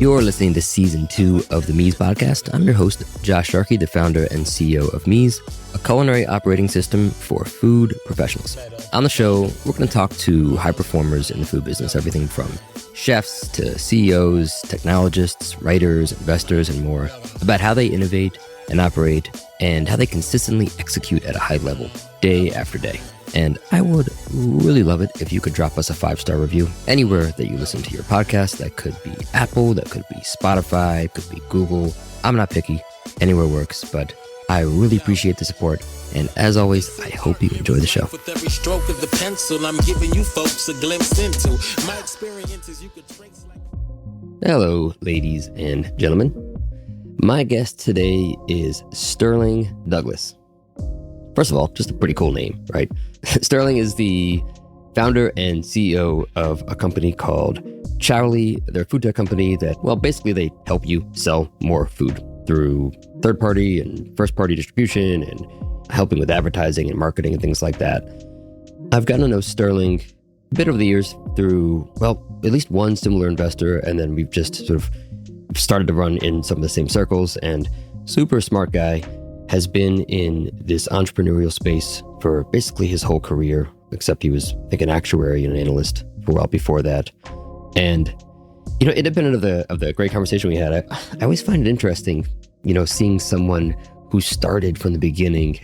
You're listening to Season 2 of the Mies podcast. I'm your host, Josh Sharkey, the founder and CEO of Mies, a culinary operating system for food professionals. On the show, we're going to talk to high performers in the food business, everything from chefs to CEOs, technologists, writers, investors, and more, about how they innovate and operate and how they consistently execute at a high level, day after day. And I would really love it if you could drop us a 5-star review anywhere that you listen to your podcast. That could be Apple, that could be Spotify, could be Google. I'm not picky. Anywhere works, but I really appreciate the support. And as always, I hope you enjoy the show. With every stroke of the pencil, I'm giving you folks a glimpse into my experiences you could trace like... Hello, ladies and gentlemen. My guest today is Sterling Douglas. First of all, just a pretty cool name, right? Sterling is the founder and CEO of a company called Chowly. They're a food tech company that, well, basically they help you sell more food through third-party and first-party distribution and helping with advertising and marketing and things like that. I've gotten to know Sterling a bit over the years through, well, at least one similar investor, and then we've just sort of started to run in some of the same circles, and super smart guy. Has been in this entrepreneurial space for basically his whole career, except he was, I think, an actuary and an analyst for a while before that. And, you know, independent of the great conversation we had, I always find it interesting, you know, seeing someone who started from the beginning,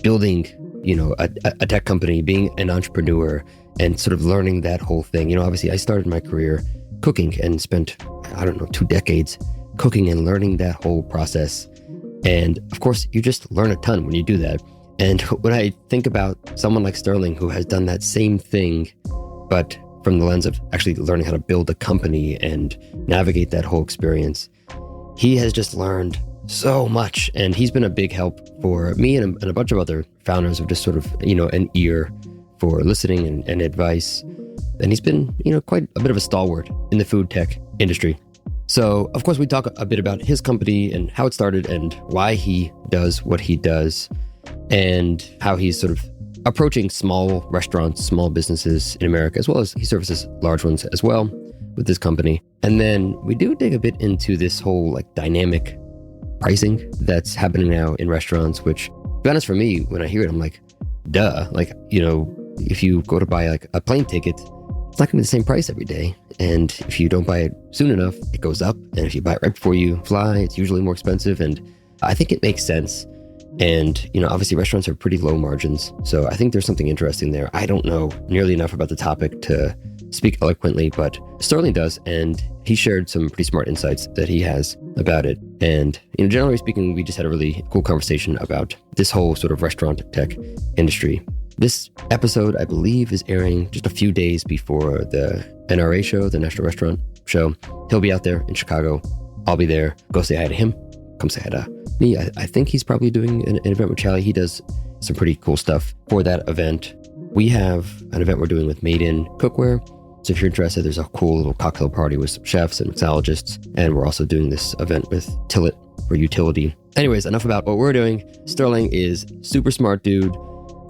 building, you know, a tech company, being an entrepreneur, and sort of learning that whole thing. You know, obviously, I started my career cooking and spent, 2 decades cooking and learning that whole process. And of course, you just learn a ton when you do that. And when I think about someone like Sterling, who has done that same thing, but from the lens of actually learning how to build a company and navigate that whole experience, he has just learned so much. And he's been a big help for me and a bunch of other founders of just sort of, you know, an ear for listening and advice. And he's been, you know, quite a bit of a stalwart in the food tech industry. So, of course, we talk a bit about his company and how it started and why he does what he does and how he's sort of approaching small restaurants, small businesses in America, as well as he services large ones as well with this company. And then we do dig a bit into this whole like dynamic pricing that's happening now in restaurants, which, to be honest, for me, when I hear it, I'm like, duh. Like, you know, if you go to buy like a plane ticket, it's not gonna be the same price every day. And if you don't buy it soon enough, it goes up. And if you buy it right before you fly, it's usually more expensive. And I think it makes sense. And, you know, obviously restaurants are pretty low margins. So I think there's something interesting there. I don't know nearly enough about the topic to speak eloquently, but Sterling does. And he shared some pretty smart insights that he has about it. And, you know, generally speaking, we just had a really cool conversation about this whole sort of restaurant tech industry. This episode, I believe, is airing just a few days before the NRA show, the National Restaurant Show. He'll be out there in Chicago. I'll be there. Go say hi to him. Come say hi to me. I think he's probably doing an event with Chowly. He does some pretty cool stuff for that event. We have an event we're doing with Made in Cookware. So if you're interested, there's a cool little cocktail party with some chefs and mixologists. And we're also doing this event with Tillet for utility. Anyways, enough about what we're doing. Sterling is super smart dude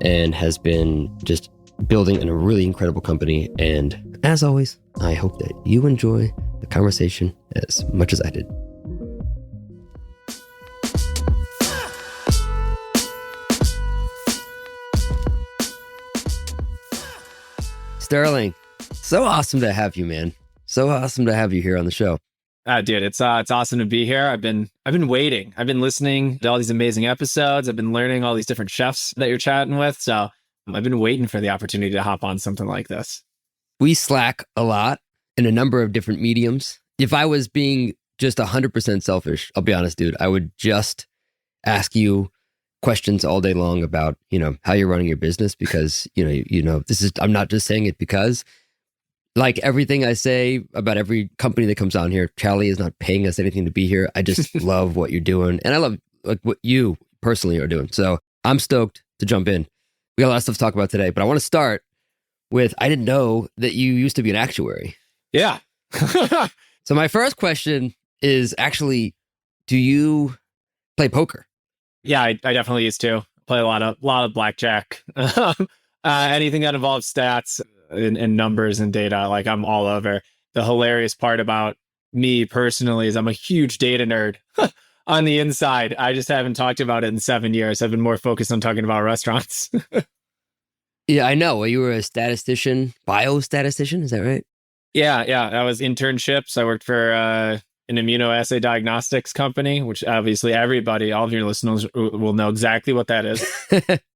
and has been just building a really incredible company. And as always, I hope that you enjoy the conversation as much as I did. Sterling, so awesome to have you, man. So awesome to have you here on the show. Dude, it's awesome to be here. I've been waiting. I've been listening to all these amazing episodes. I've been learning all these different chefs that you're chatting with. So I've been waiting for the opportunity to hop on something like this. We Slack a lot in a number of different mediums. If I was being just 100% selfish, I'll be honest, dude, I would just ask you questions all day long about, you know, how you're running your business because, you know, this is, I'm not just saying it because like everything I say about every company that comes on here, Chowly is not paying us anything to be here. I just love what you're doing. And I love like what you personally are doing. So I'm stoked to jump in. We got a lot of stuff to talk about today, but I want to start with, I didn't know that you used to be an actuary. Yeah. So my first question is actually, do you play poker? Yeah, I definitely used to play a lot of blackjack. Anything that involves stats and numbers and data, like I'm all over. The hilarious part about me personally is I'm a huge data nerd on the inside. I just haven't talked about it in 7 years. I've been more focused on talking about restaurants. Yeah, I know. You were a statistician, biostatistician. Is that right? Yeah. That was internships. I worked for an immunoassay diagnostics company, which obviously all of your listeners will know exactly what that is.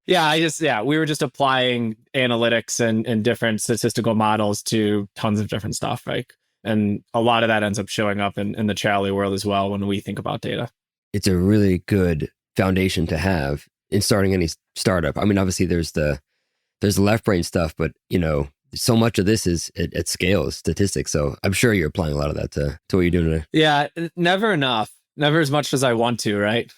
We were just applying analytics and different statistical models to tons of different stuff, right? And a lot of that ends up showing up in the Chowly world as well when we think about data. It's a really good foundation to have in starting any startup. I mean, obviously there's the left brain stuff, but so much of this is at scale, statistics. So I'm sure you're applying a lot of that to what you're doing today. Yeah, never enough. Never as much as I want to, right?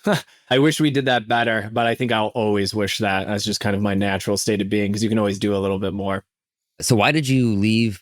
I wish we did that better, but I think I'll always wish that. That's just kind of my natural state of being because you can always do a little bit more. So why did you leave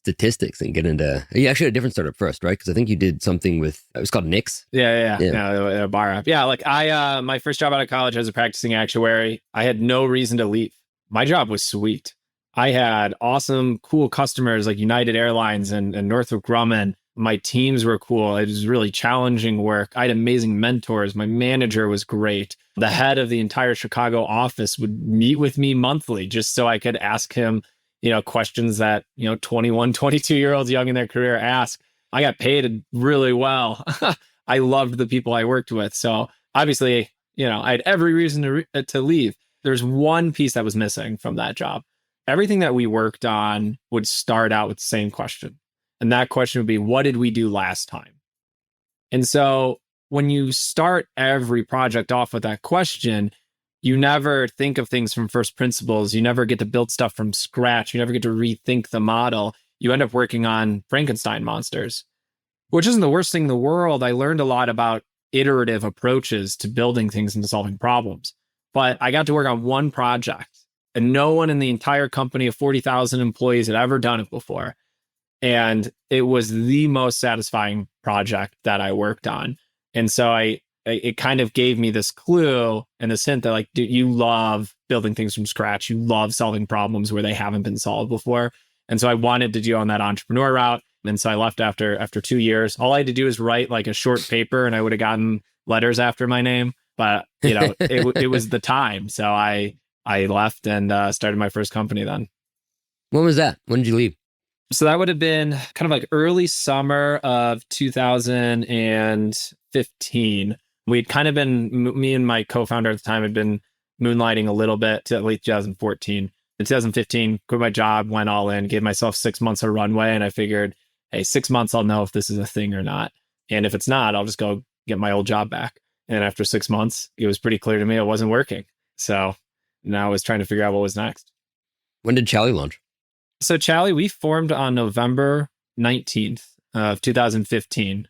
statistics and get into, you actually had a different startup first, right? Because I think you did something with, it was called Nix. Yeah, a bar app. Yeah, like my first job out of college, I was a practicing actuary. I had no reason to leave. My job was sweet. I had awesome, cool customers like United Airlines and Northrop Grumman. My teams were cool. It was really challenging work. I had amazing mentors. My manager was great. The head of the entire Chicago office would meet with me monthly just so I could ask him, questions that, 21, 22-year-olds young in their career ask. I got paid really well. I loved the people I worked with. So obviously, I had every reason to leave. There's one piece that was missing from that job. Everything that we worked on would start out with the same question. And that question would be, what did we do last time? And so when you start every project off with that question, you never think of things from first principles. You never get to build stuff from scratch. You never get to rethink the model. You end up working on Frankenstein monsters, which isn't the worst thing in the world. I learned a lot about iterative approaches to building things and to solving problems. But I got to work on one project, and no one in the entire company of 40,000 employees had ever done it before. And it was the most satisfying project that I worked on. And so it kind of gave me this clue and this hint that like, dude, you love building things from scratch. You love solving problems where they haven't been solved before. And so I wanted to go on that entrepreneur route. And so I left after 2 years. All I had to do was write like a short paper and I would have gotten letters after my name. But, it was the time. So I left and started my first company then. When was that? When did you leave? So that would have been kind of like early summer of 2015. We'd kind of been, me and my co-founder at the time had been moonlighting a little bit to at least 2014. In 2015, quit my job, went all in, gave myself 6 months of runway. And I figured, hey, 6 months, I'll know if this is a thing or not. And if it's not, I'll just go get my old job back. And after 6 months, it was pretty clear to me it wasn't working. So now I was trying to figure out what was next. When did Chowly launch? So Chowly, we formed on November 19th of 2015.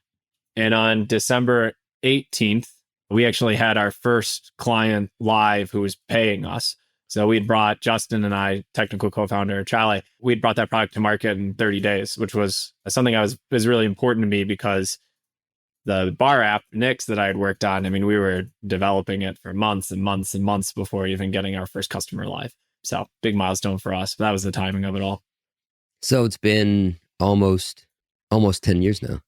And on December 18th, we actually had our first client live who was paying us. So we'd brought Justin and I, technical co-founder of Chowly, we'd brought that product to market in 30 days, which was something was really important to me because the bar app, Nix, that I had worked on, I mean, we were developing it for months and months and months before even getting our first customer live. So big milestone for us. That was the timing of it all. So it's been almost 10 years now.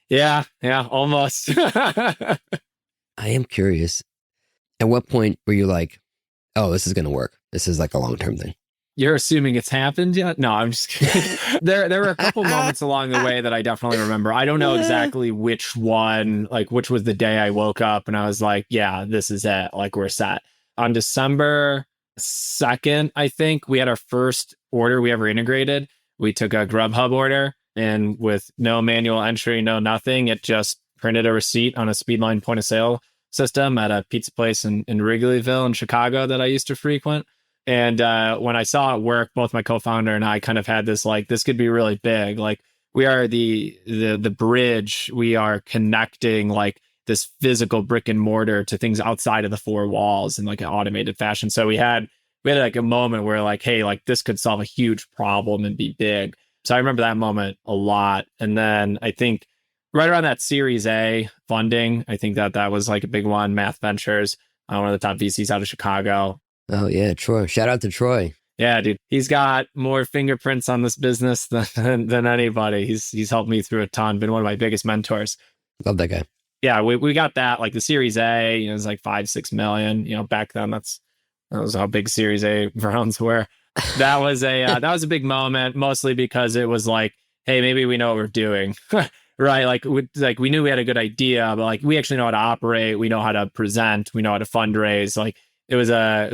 Yeah, almost. I am curious. At what point were you like, oh, this is going to work? This is like a long-term thing. You're assuming it's happened yet? No, I'm just kidding. There were a couple moments along the way that I definitely remember. I don't know exactly which one, like which was the day I woke up and I was like, yeah, this is it. Like we're set. On December 2nd, I think we had our first order we ever integrated. We took a Grubhub order and with no manual entry, no nothing, it just printed a receipt on a Speedline point of sale system at a pizza place in Wrigleyville in Chicago that I used to frequent. And when I saw it work, both my co-founder and I kind of had this, like, this could be really big. Like we are the bridge. We are connecting like this physical brick and mortar to things outside of the four walls in like an automated fashion. So we had like a moment where like, hey, like this could solve a huge problem and be big. So I remember that moment a lot. And then I think right around that Series A funding, I think that was like a big one. Math Ventures, one of the top VCs out of Chicago. Oh yeah, Troy. Shout out to Troy. Yeah, dude. He's got more fingerprints on this business than anybody. He's helped me through a ton, been one of my biggest mentors. Love that guy. Yeah, we got that, like the Series A, it was like 5-6 million. Back then that was how big Series A rounds were. That was a big moment, mostly because it was like, hey, maybe we know what we're doing. Right. Like we knew we had a good idea, but like we actually know how to operate, we know how to present, we know how to fundraise. Like it was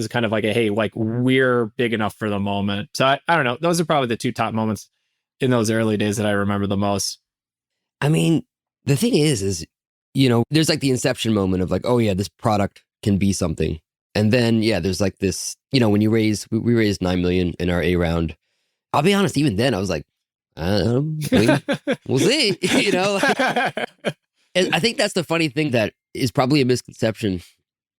kind of like a, hey, like we're big enough for the moment. So I don't know. Those are probably the two top moments in those early days that I remember the most. I mean, the thing is, there's like the inception moment of like, oh yeah, this product can be something. And then, yeah, there's like this, when we raised $9 million in our A round. I'll be honest, even then I was like, we'll see, And I think that's the funny thing that is probably a misconception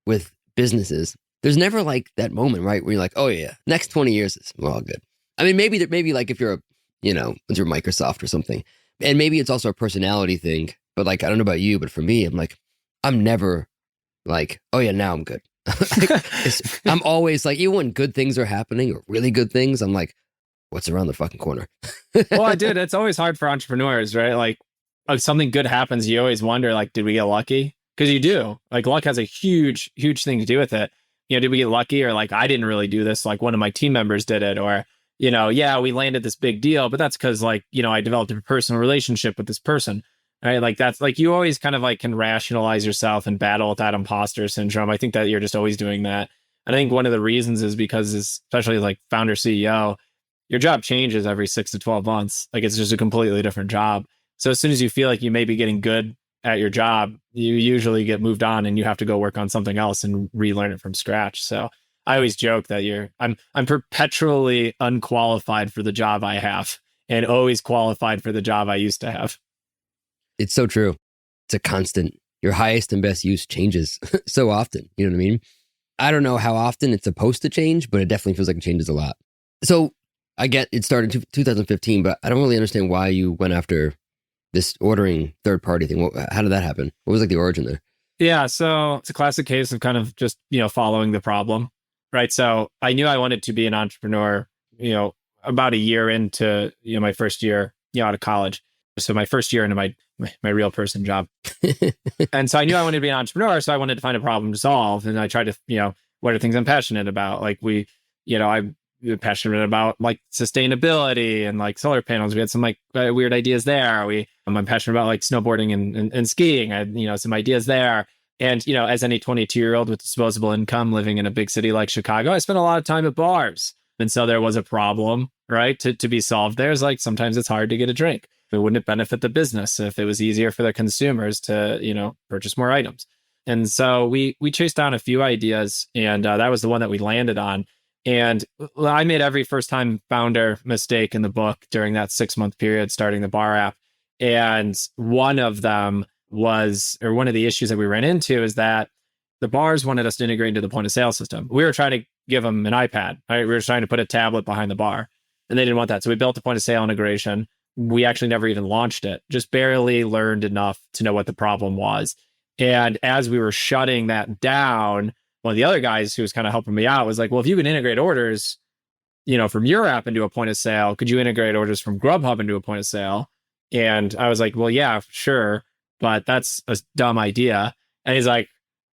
with businesses. There's never like that moment, right? Where you're like, oh yeah, next 20 years, we're all good. I mean, maybe like if you're once you're Microsoft or something, and maybe it's also a personality thing, but like, I don't know about you, but for me, I'm like, I'm never like, oh yeah, now I'm good. I'm always like, even when good things are happening or really good things, I'm like, what's around the fucking corner? Well, dude, it's always hard for entrepreneurs, right? Like if something good happens, you always wonder, like, did we get lucky? Because you do. Like luck has a huge, huge thing to do with it. Did we get lucky? Or like, I didn't really do this. Like one of my team members did it. Or, yeah, we landed this big deal, but that's because like, I developed a personal relationship with this person. Right. Like that's like you always kind of like can rationalize yourself and battle with that imposter syndrome. I think that you're just always doing that. And I think one of the reasons is because, especially like founder CEO, your job changes every 6 to 12 months. Like it's just a completely different job. So as soon as you feel like you may be getting good at your job, you usually get moved on and you have to go work on something else and relearn it from scratch. So I always joke that I'm perpetually unqualified for the job I have and always qualified for the job I used to have. It's so true. It's a constant. Your highest and best use changes so often. You know what I mean? I don't know how often it's supposed to change, but it definitely feels like it changes a lot. So I get it started in 2015, but I don't really understand why you went after this ordering third party thing. How did that happen? What was like the origin there? Yeah, so it's a classic case of kind of just, following the problem, right? So I knew I wanted to be an entrepreneur, about a year into, my first year, out of college. So my first year into my real person job. And so I knew I wanted to be an entrepreneur. So I wanted to find a problem to solve. And I tried to, what are things I'm passionate about? Like I'm passionate about like sustainability and like solar panels. We had some like weird ideas there. I'm passionate about like snowboarding and skiing. I had, some ideas there. And, as any 22-year-old with disposable income living in a big city like Chicago, I spent a lot of time at bars. And so there was a problem, right, to be solved there. It's like sometimes it's hard to get a drink. Wouldn't it benefit the business if it was easier for the consumers to, purchase more items? And so we chased down a few ideas, and that was the one that we landed on. And I made every first-time founder mistake in the book during that 6-month period starting the bar app. And one of them was, or one of the issues that we ran into is that the bars wanted us to integrate into the point of sale system. We were trying to give them an iPad, right? We were trying to put a tablet behind the bar, and they didn't want that. So we built a point of sale integration. We actually never even launched it, just barely learned enough to know what the problem was. And as we were shutting that down, one of the other guys who was kind of helping me out was like, well, if you can integrate orders, from your app into a point of sale, could you integrate orders from Grubhub into a point of sale? And I was like, well, yeah, sure, but that's a dumb idea. And he's like,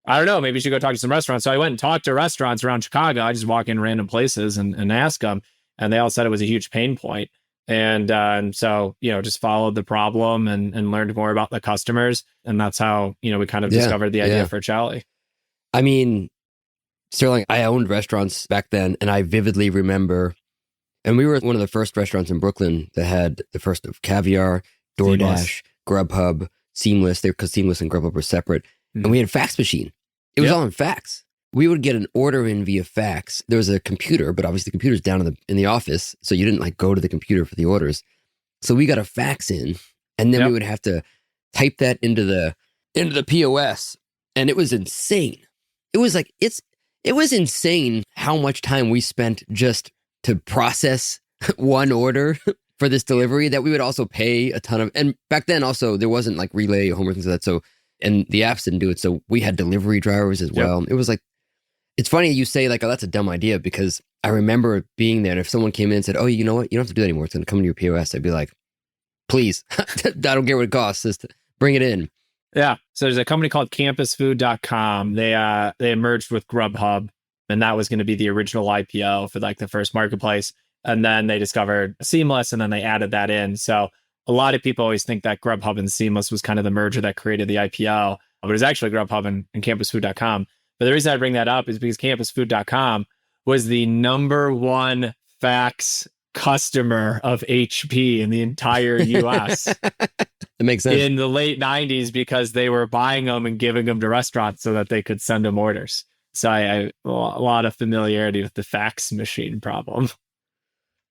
I don't know, maybe you should go talk to some restaurants. So I went and talked to restaurants around Chicago. I just walk in random places and ask them. And they all said it was a huge pain point. And so, just followed the problem and learned more about the customers. And that's how, we kind of discovered the idea for Chowly. I mean, Sterling, I owned restaurants back then, and I vividly remember, and we were one of the first restaurants in Brooklyn that had the first of Caviar, DoorDash, Grubhub, Seamless, because Seamless and Grubhub were separate. Mm-hmm. And we had a fax machine. It was all in fax. We would get an order in via fax. There was a computer, but obviously the computer's down in the office, so you didn't like go to the computer for the orders. So we got a fax in, and then we would have to type that into the POS, and it was insane. It was like it was insane how much time we spent just to process one order for this delivery that we would also pay a ton of. And back then also there wasn't like Relay or Homer things like that. So, and the apps didn't do it. So we had delivery drivers as well. It was like, It's funny you say like, oh, that's a dumb idea, because I remember being there, and if someone came in and said, oh, you know what? You don't have to do that anymore. It's going to come to your POS. I'd be like, please, I don't care what it costs. Just bring it in. Yeah. So there's a company called campusfood.com. They merged with Grubhub, and that was going to be the original IPO for like the first marketplace. And then they discovered Seamless, and then they added that in. So a lot of people always think that Grubhub and Seamless was kind of the merger that created the IPO, but it was actually Grubhub and campusfood.com. But the reason I bring that up is because campusfood.com was the number one fax customer of HP in the entire US. That makes sense. In the late 90s, because they were buying them and giving them to restaurants so that they could send them orders. So I a lot of familiarity with the fax machine problem.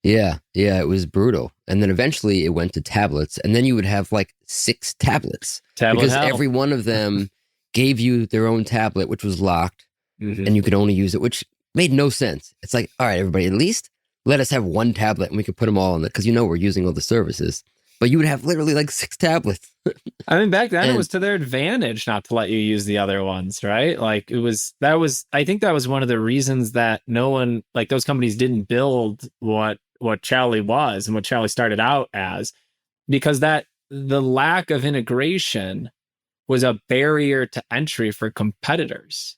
Yeah, it was brutal. And then eventually it went to tablets, and then you would have like 6 tablets. Because every one of them gave you their own tablet, which was locked, and you could only use it, which made no sense. It's like, all right, everybody, at least let us have one tablet and we could put them all on it, because we're using all the services. But you would have literally like 6 tablets. I mean, back then it was to their advantage not to let you use the other ones, right? Like I think that was one of the reasons that no one, like those companies didn't build what Chowly was and what Chowly started out as, because that the lack of integration was a barrier to entry for competitors,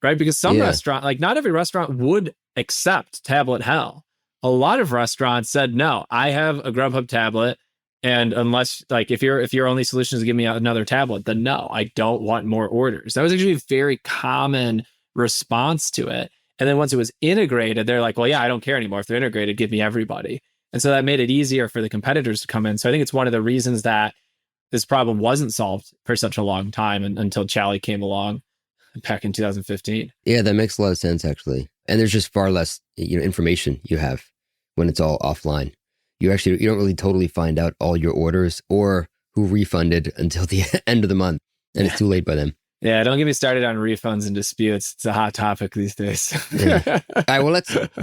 right? Because some restaurant, like not every restaurant would accept tablet hell. A lot of restaurants said, no, I have a Grubhub tablet. And unless, like, if your only solution is to give me another tablet, then no, I don't want more orders. That was actually a very common response to it. And then once it was integrated, they're like, well, yeah, I don't care anymore. If they're integrated, give me everybody. And so that made it easier for the competitors to come in. So I think it's one of the reasons that this problem wasn't solved for such a long time until Chowly came along back in 2015. Yeah, that makes a lot of sense, actually. And there's just far less information you have when it's all offline. You don't really totally find out all your orders or who refunded until the end of the month, and it's too late by then. Yeah, don't get me started on refunds and disputes. It's a hot topic these days. Yeah. All right, well,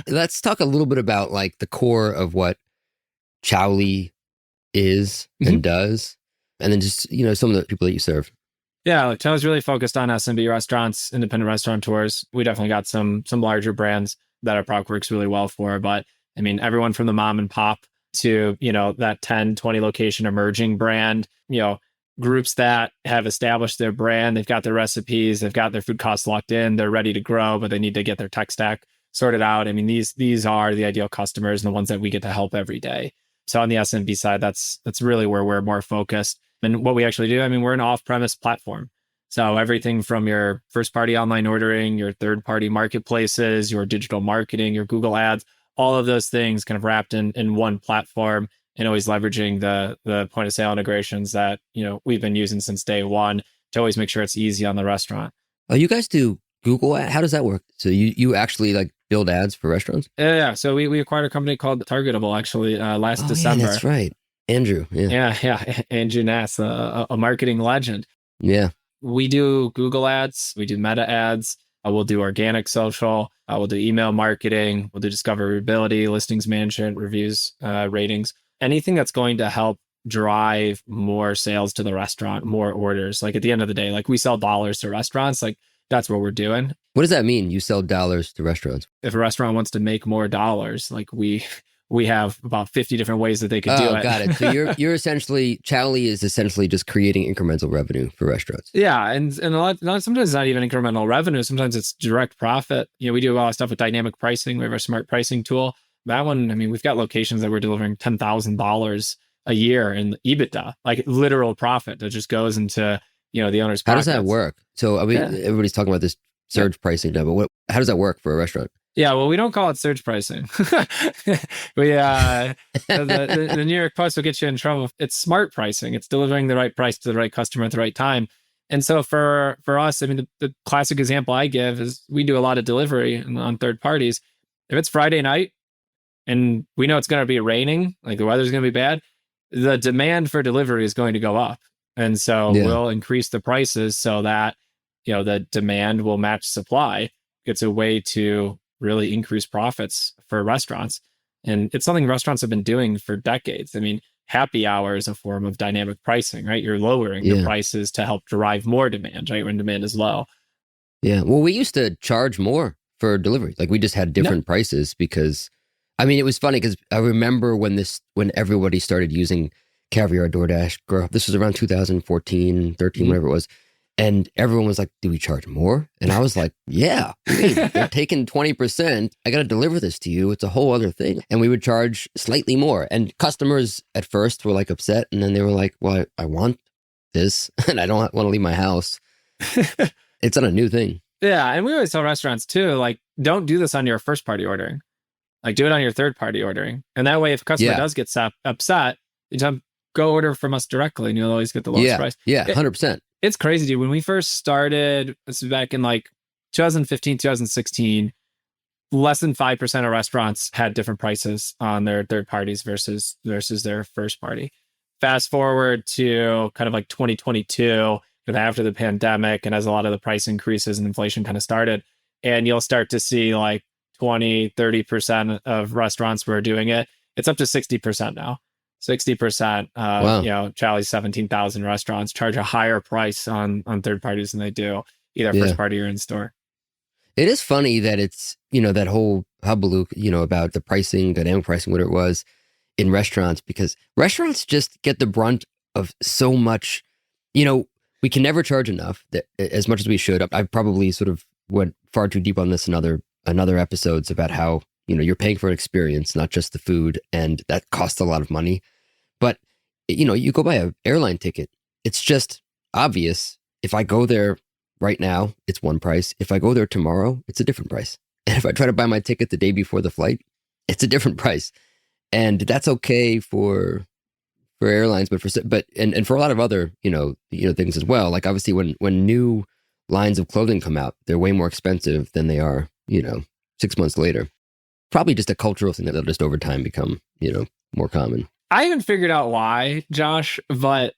let's talk a little bit about like the core of what Chowly is and does, and then just some of the people that you serve. Yeah, like Chowly's really focused on SMB restaurants, independent restaurateurs. We definitely got some larger brands that our product works really well for, but I mean, everyone from the mom and pop to that 10, 20 location emerging brand, groups that have established their brand, they've got their recipes, they've got their food costs locked in, they're ready to grow, but they need to get their tech stack sorted out. I mean, these are the ideal customers and the ones that we get to help every day. So on the SMB side, that's really where we're more focused. And what we actually do, I mean, we're an off-premise platform. So everything from your first-party online ordering, your third-party marketplaces, your digital marketing, your Google ads, all of those things kind of wrapped in one platform, and always leveraging the point of sale integrations that we've been using since day one to always make sure it's easy on the restaurant. Oh, you guys do Google ad? How does that work? So you actually like build ads for restaurants? Yeah. So we acquired a company called Targetable actually last December. Yeah, that's right. Andrew. Yeah. Andrew Nass, a marketing legend. Yeah. We do Google ads. We do Meta ads. We'll do organic social. We'll do email marketing. We'll do discoverability, listings management, reviews, ratings. Anything that's going to help drive more sales to the restaurant, more orders. Like at the end of the day, like we sell dollars to restaurants. Like that's what we're doing. What does that mean? You sell dollars to restaurants? If a restaurant wants to make more dollars, like we have about 50 different ways that they could do it. Got it. So you're essentially, Chowly is essentially just creating incremental revenue for restaurants. Yeah. And sometimes it's not even incremental revenue. Sometimes it's direct profit. We do a lot of stuff with dynamic pricing. We have our smart pricing tool. That one, I mean, we've got locations that we're delivering $10,000 a year in EBITDA, like literal profit that just goes into, the owner's pockets. How does that work? So everybody's talking about this surge pricing now, but how does that work for a restaurant? Yeah, well, we don't call it surge pricing. The New York Post will get you in trouble. It's smart pricing. It's delivering the right price to the right customer at the right time. And so for us, I mean, the classic example I give is we do a lot of delivery on third parties. If it's Friday night and we know it's going to be raining, like the weather's going to be bad, the demand for delivery is going to go up. And so we'll increase the prices so that, the demand will match supply. It's a way to really increase profits for restaurants. And it's something restaurants have been doing for decades. I mean, happy hour is a form of dynamic pricing, right? You're lowering the prices to help drive more demand, right? When demand is low. Yeah. Well, we used to charge more for delivery. Like we just had different prices because, I mean, it was funny because I remember when everybody started using Caviar, DoorDash, this was around 2014, 13, whatever it was. And everyone was like, do we charge more? And I was like, yeah, hey, they're taking 20%. I got to deliver this to you. It's a whole other thing. And we would charge slightly more. And customers at first were like upset. And then they were like, well, I want this and I don't want to leave my house. It's not a new thing. Yeah. And we always tell restaurants too, like, don't do this on your first party ordering. Like, do it on your third party ordering. And that way, if a customer does get upset, you tell them, go order from us directly and you'll always get the lowest price. Yeah, 100%. It's crazy, dude. When we first started, this was back in like 2015, 2016, less than 5% of restaurants had different prices on their third parties versus their first party. Fast forward to kind of like 2022, after the pandemic, and as a lot of the price increases and inflation kind of started, and you'll start to see like 20, 30% of restaurants were doing it. It's up to 60% now. 60%, wow. Chowly's 17,000 restaurants charge a higher price on third parties than they do either first party or in store. It is funny that it's, that whole hubbub, about the pricing, dynamic pricing, whatever it was in restaurants, because restaurants just get the brunt of so much, we can never charge enough that as much as we should. I probably sort of went far too deep on this in other episodes about how, you're paying for an experience, not just the food, and that costs a lot of money. But, you go buy an airline ticket, it's just obvious. If I go there right now, it's one price. If I go there tomorrow, it's a different price. And if I try to buy my ticket the day before the flight, it's a different price. And that's okay for airlines, but for a lot of other, things as well. Like obviously when new lines of clothing come out, they're way more expensive than they are, 6 months later. Probably just a cultural thing that'll just over time become, more common. I haven't figured out why, Josh, but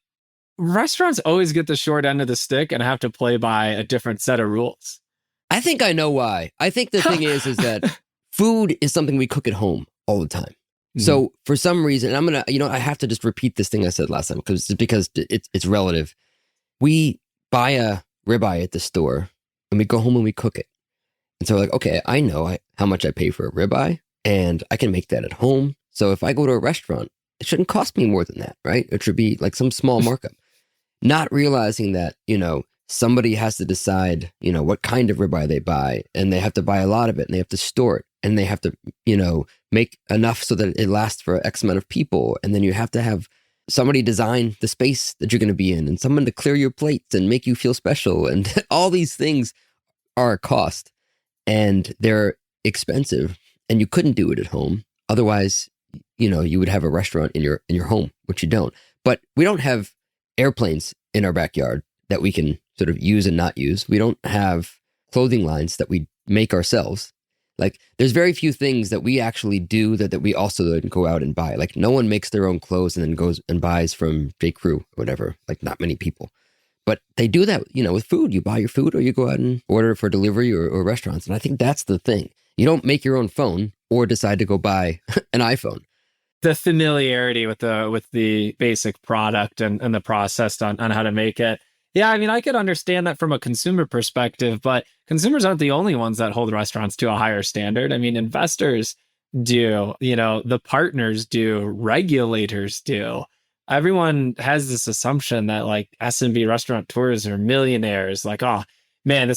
restaurants always get the short end of the stick and have to play by a different set of rules. I think I know why. I think the thing is that food is something we cook at home all the time. Mm-hmm. So for some reason, I'm going to, I have to just repeat this thing I said last time because it's relative. We buy a ribeye at the store and we go home and we cook it. And so we're like, okay, I know how much I pay for a ribeye and I can make that at home. So if I go to a restaurant, it shouldn't cost me more than that, right? It should be like some small markup. Not realizing that, somebody has to decide, what kind of ribeye they buy, and they have to buy a lot of it and they have to store it and they have to, make enough so that it lasts for X amount of people. And then you have to have somebody design the space that you're going to be in and someone to clear your plates and make you feel special. And all these things are a cost. And they're expensive, and you couldn't do it at home. Otherwise, you would have a restaurant in your home, which you don't. But we don't have airplanes in our backyard that we can sort of use and not use. We don't have clothing lines that we make ourselves. Like, there's very few things that we actually do that we also then go out and buy. Like, no one makes their own clothes and then goes and buys from J. Crew or whatever. Like, not many people. But they do that, with food. You buy your food or you go out and order for delivery or restaurants. And I think that's the thing. You don't make your own phone or decide to go buy an iPhone. The familiarity with the basic product and the process on how to make it. Yeah, I mean, I could understand that from a consumer perspective, but consumers aren't the only ones that hold restaurants to a higher standard. I mean, investors do, the partners do, regulators do. Everyone has this assumption that like S&B restaurateurs are millionaires. Like, oh man,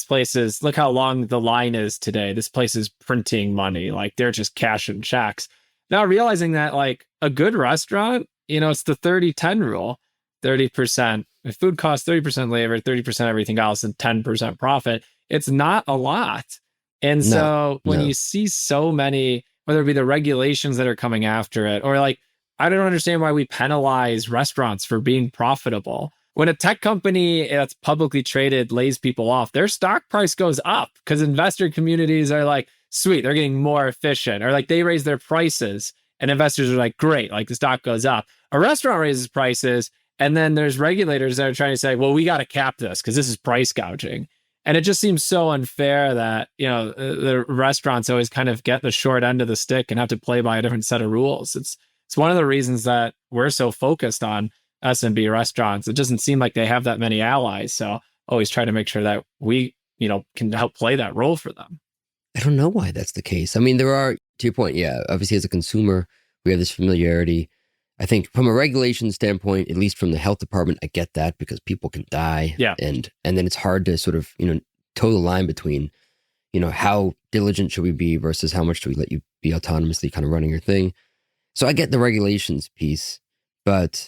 look how long the line is today. This place is printing money. Like they're just cashing checks. Now realizing that like a good restaurant, it's the 30-10 rule, 30%. If food costs 30% labor, 30% everything else, and 10% profit, it's not a lot. And so when you see so many, whether it be the regulations that are coming after it or like, I don't understand why we penalize restaurants for being profitable. When a tech company that's publicly traded lays people off, their stock price goes up because investor communities are like, sweet, they're getting more efficient. Or like they raise their prices and investors are like, great, like the stock goes up. A restaurant raises prices and then there's regulators that are trying to say, well, we got to cap this because this is price gouging. And it just seems so unfair that, the restaurants always kind of get the short end of the stick and have to play by a different set of rules. It's one of the reasons that we're so focused on S&B restaurants. It doesn't seem like they have that many allies. So always try to make sure that we, can help play that role for them. I don't know why that's the case. I mean, there are, to your point, yeah, obviously as a consumer, we have this familiarity. I think from a regulation standpoint, at least from the health department, I get that because people can die. Yeah. And then it's hard to sort of, toe the line between, how diligent should we be versus how much do we let you be autonomously kind of running your thing. So I get the regulations piece, and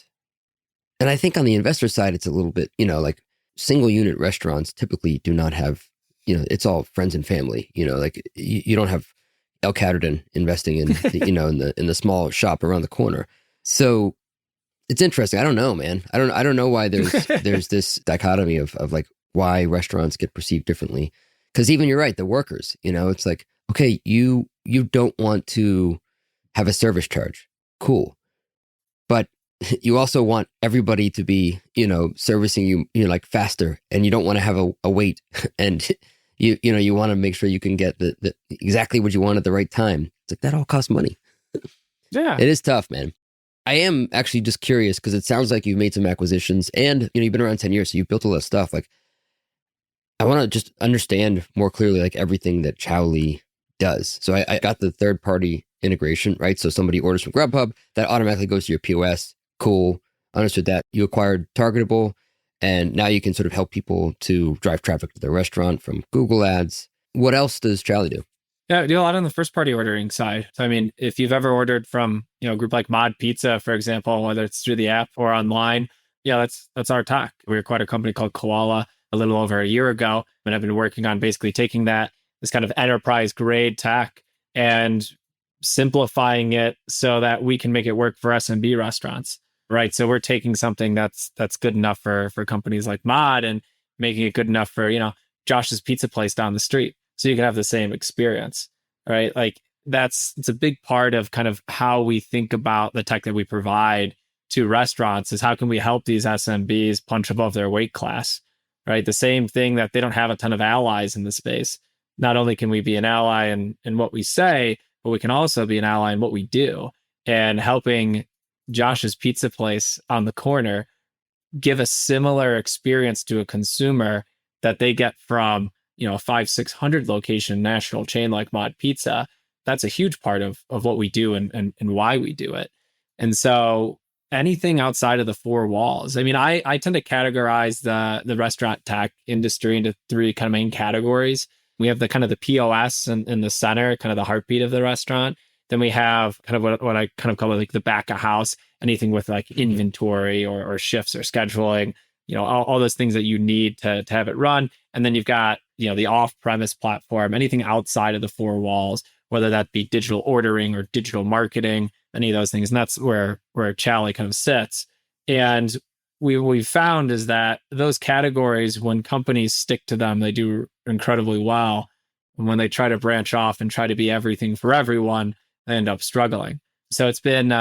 I think on the investor side, it's a little bit, like single unit restaurants typically do not have, it's all friends and family, like you don't have El Caterden investing in, in the small shop around the corner. So it's interesting. I don't know, man. I don't know why there's this dichotomy of like why restaurants get perceived differently. Because even you're right, the workers, it's like, okay, you don't want to have a service charge. Cool. But you also want everybody to be, servicing you, like faster, and you don't want to have a wait, and you want to make sure you can get the exactly what you want at the right time. It's like that all costs money. Yeah. It is tough, man. I am actually just curious because it sounds like you've made some acquisitions and, you've been around 10 years, so you've built a lot of stuff. Like, I want to just understand more clearly, like everything that Chowly does. So I got the third party integration, right? So somebody orders from Grubhub, that automatically goes to your POS. Cool. Understood that. You acquired Targetable, and now you can sort of help people to drive traffic to their restaurant from Google ads. What else does Chowly do? Yeah, we do a lot on the first party ordering side. So, I mean, if you've ever ordered from, a group like Mod Pizza, for example, whether it's through the app or online, yeah, that's our tech. We acquired a company called Koala a little over a year ago, and I've been working on basically taking this kind of enterprise grade tech and simplifying it so that we can make it work for SMB restaurants, right? So we're taking something that's good enough for companies like Mod and making it good enough for, Josh's pizza place down the street. So you can have the same experience, right? Like it's a big part of kind of how we think about the tech that we provide to restaurants is how can we help these SMBs punch above their weight class, right? The same thing that they don't have a ton of allies in the space. Not only can we be an ally in what we say, but we can also be an ally in what we do, and helping Josh's pizza place on the corner give a similar experience to a consumer that they get from, a 500-600 location national chain like Mod Pizza. That's a huge part of what we do and why we do it. And so anything outside of the four walls, I mean, I tend to categorize the restaurant tech industry into three kind of main categories. We have the kind of the POS in the center, kind of the heartbeat of the restaurant. Then we have kind of what I kind of call it like the back of house, anything with like inventory or shifts or scheduling, all those things that you need to have it run. And then you've got, the off-premise platform, anything outside of the four walls, whether that be digital ordering or digital marketing, any of those things. And that's where Chowly kind of sits. And we've found is that those categories, when companies stick to them, they do incredibly well. And when they try to branch off and try to be everything for everyone, they end up struggling. So it's been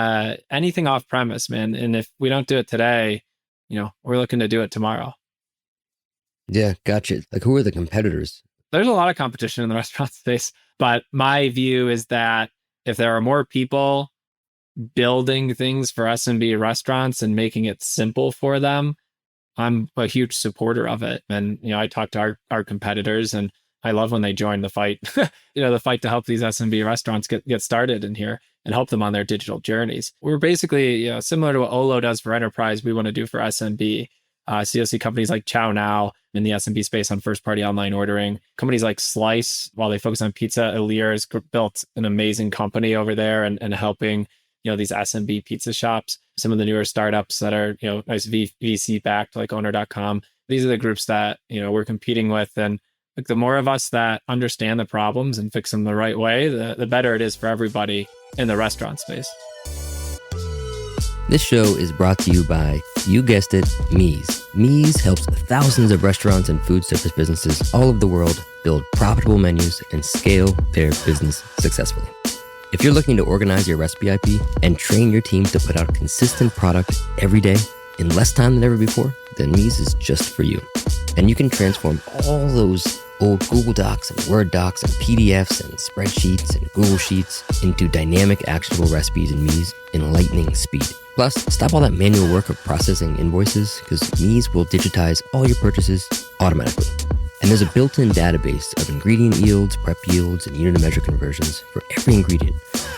anything off premise, man. And if we don't do it today, we're looking to do it tomorrow. Yeah, gotcha. Like, who are the competitors? There's a lot of competition in the restaurant space, but my view is that if there are more people building things for SMB restaurants and making it simple for them, I'm a huge supporter of it. And, I talk to our competitors, and I love when they join the fight, the fight to help these SMB restaurants get started in here and help them on their digital journeys. We're basically, similar to what Olo does for enterprise, we want to do for SMB. So you'll see companies like Chow Now in the SMB space on first-party online ordering. Companies like Slice, while they focus on pizza, Elir has built an amazing company over there and helping, these SMB pizza shops. Some of the newer startups that are, nice VC-backed, like Owner.com. These are the groups that, we're competing with. And like the more of us that understand the problems and fix them the right way, the better it is for everybody in the restaurant space. This show is brought to you by, you guessed it, Meez. Meez helps thousands of restaurants and food service businesses all over the world build profitable menus and scale their business successfully. If you're looking to organize your recipe IP and train your team to put out consistent product every day in less time than ever before, then Meez is just for you. And you can transform all those old Google Docs and Word docs and PDFs and spreadsheets and Google Sheets into dynamic, actionable recipes in Meez in lightning speed. Plus, stop all that manual work of processing invoices, because Meez will digitize all your purchases automatically. And there's a built-in database of ingredient yields, prep yields, and unit of measure conversions for every ingredient,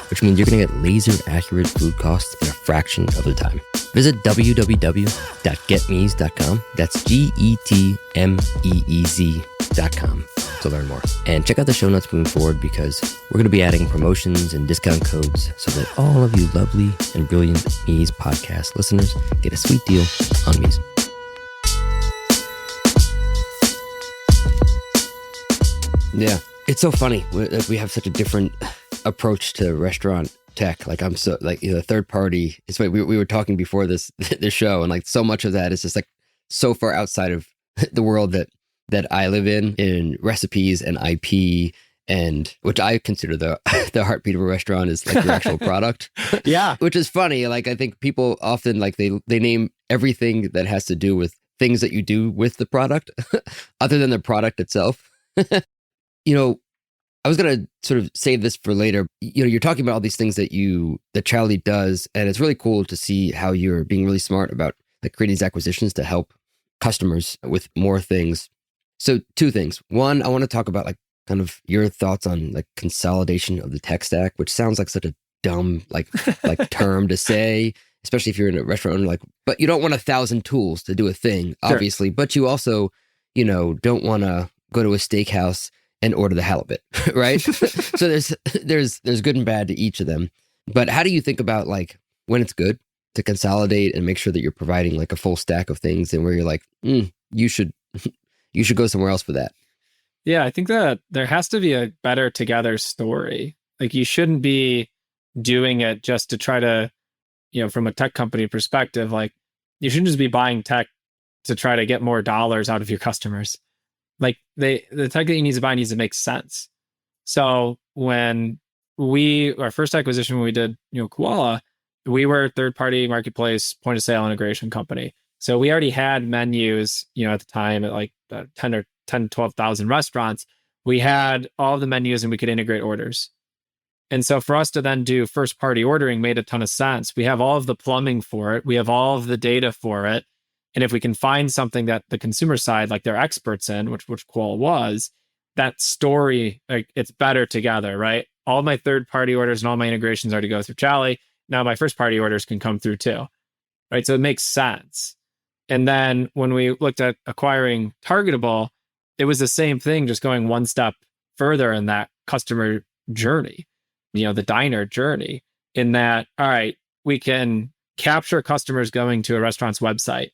which means you're going to get laser-accurate food costs in a fraction of the time. Visit www.getmeez.com. That's GETMEEZ.com to learn more. And check out the show notes moving forward because we're going to be adding promotions and discount codes so that all of you lovely and brilliant Meez podcast listeners get a sweet deal on Meez. Yeah, it's so funny. We have such a different approach to restaurant tech. Like I'm so like third party. It's like we were talking before this show, and like so much of that is just like so far outside of the world that I live in recipes and IP, and which I consider the heartbeat of a restaurant is like your actual product. Yeah, which is funny. Like I think people often like they name everything that has to do with things that you do with the product, other than the product itself. I was going to sort of save this for later. You're talking about all these things that Chowly does, and it's really cool to see how you're being really smart about like creating these acquisitions to help customers with more things. So 2 things. One, I want to talk about like kind of your thoughts on like consolidation of the tech stack, which sounds like such a dumb like term to say, especially if you're in a restaurant owner, but you don't want 1,000 tools to do a thing, obviously, but you also, don't want to go to a steakhouse and order the halibut, right? So there's good and bad to each of them. But how do you think about like when it's good to consolidate and make sure that you're providing like a full stack of things, and where you're like, you should go somewhere else for that? Yeah, I think that there has to be a better together story. Like you shouldn't be doing it just to try to, from a tech company perspective, like you shouldn't just be buying tech to try to get more dollars out of your customers. Like the tech that you need to buy needs to make sense. So when our first acquisition, when we did, Koala, we were a third-party marketplace point of sale integration company. So we already had menus, at the time at like 12,000 restaurants. We had all of the menus and we could integrate orders. And so for us to then do first-party ordering made a ton of sense. We have all of the plumbing for it. We have all of the data for it. And if we can find something that the consumer side, like they're experts in, which Koala was, that story, like it's better together, right? All my third-party orders and all my integrations already go through Chowly. Now my first-party orders can come through too, right? So it makes sense. And then when we looked at acquiring Targetable, it was the same thing, just going one step further in that customer journey, the diner journey, in that, all right, we can capture customers going to a restaurant's website,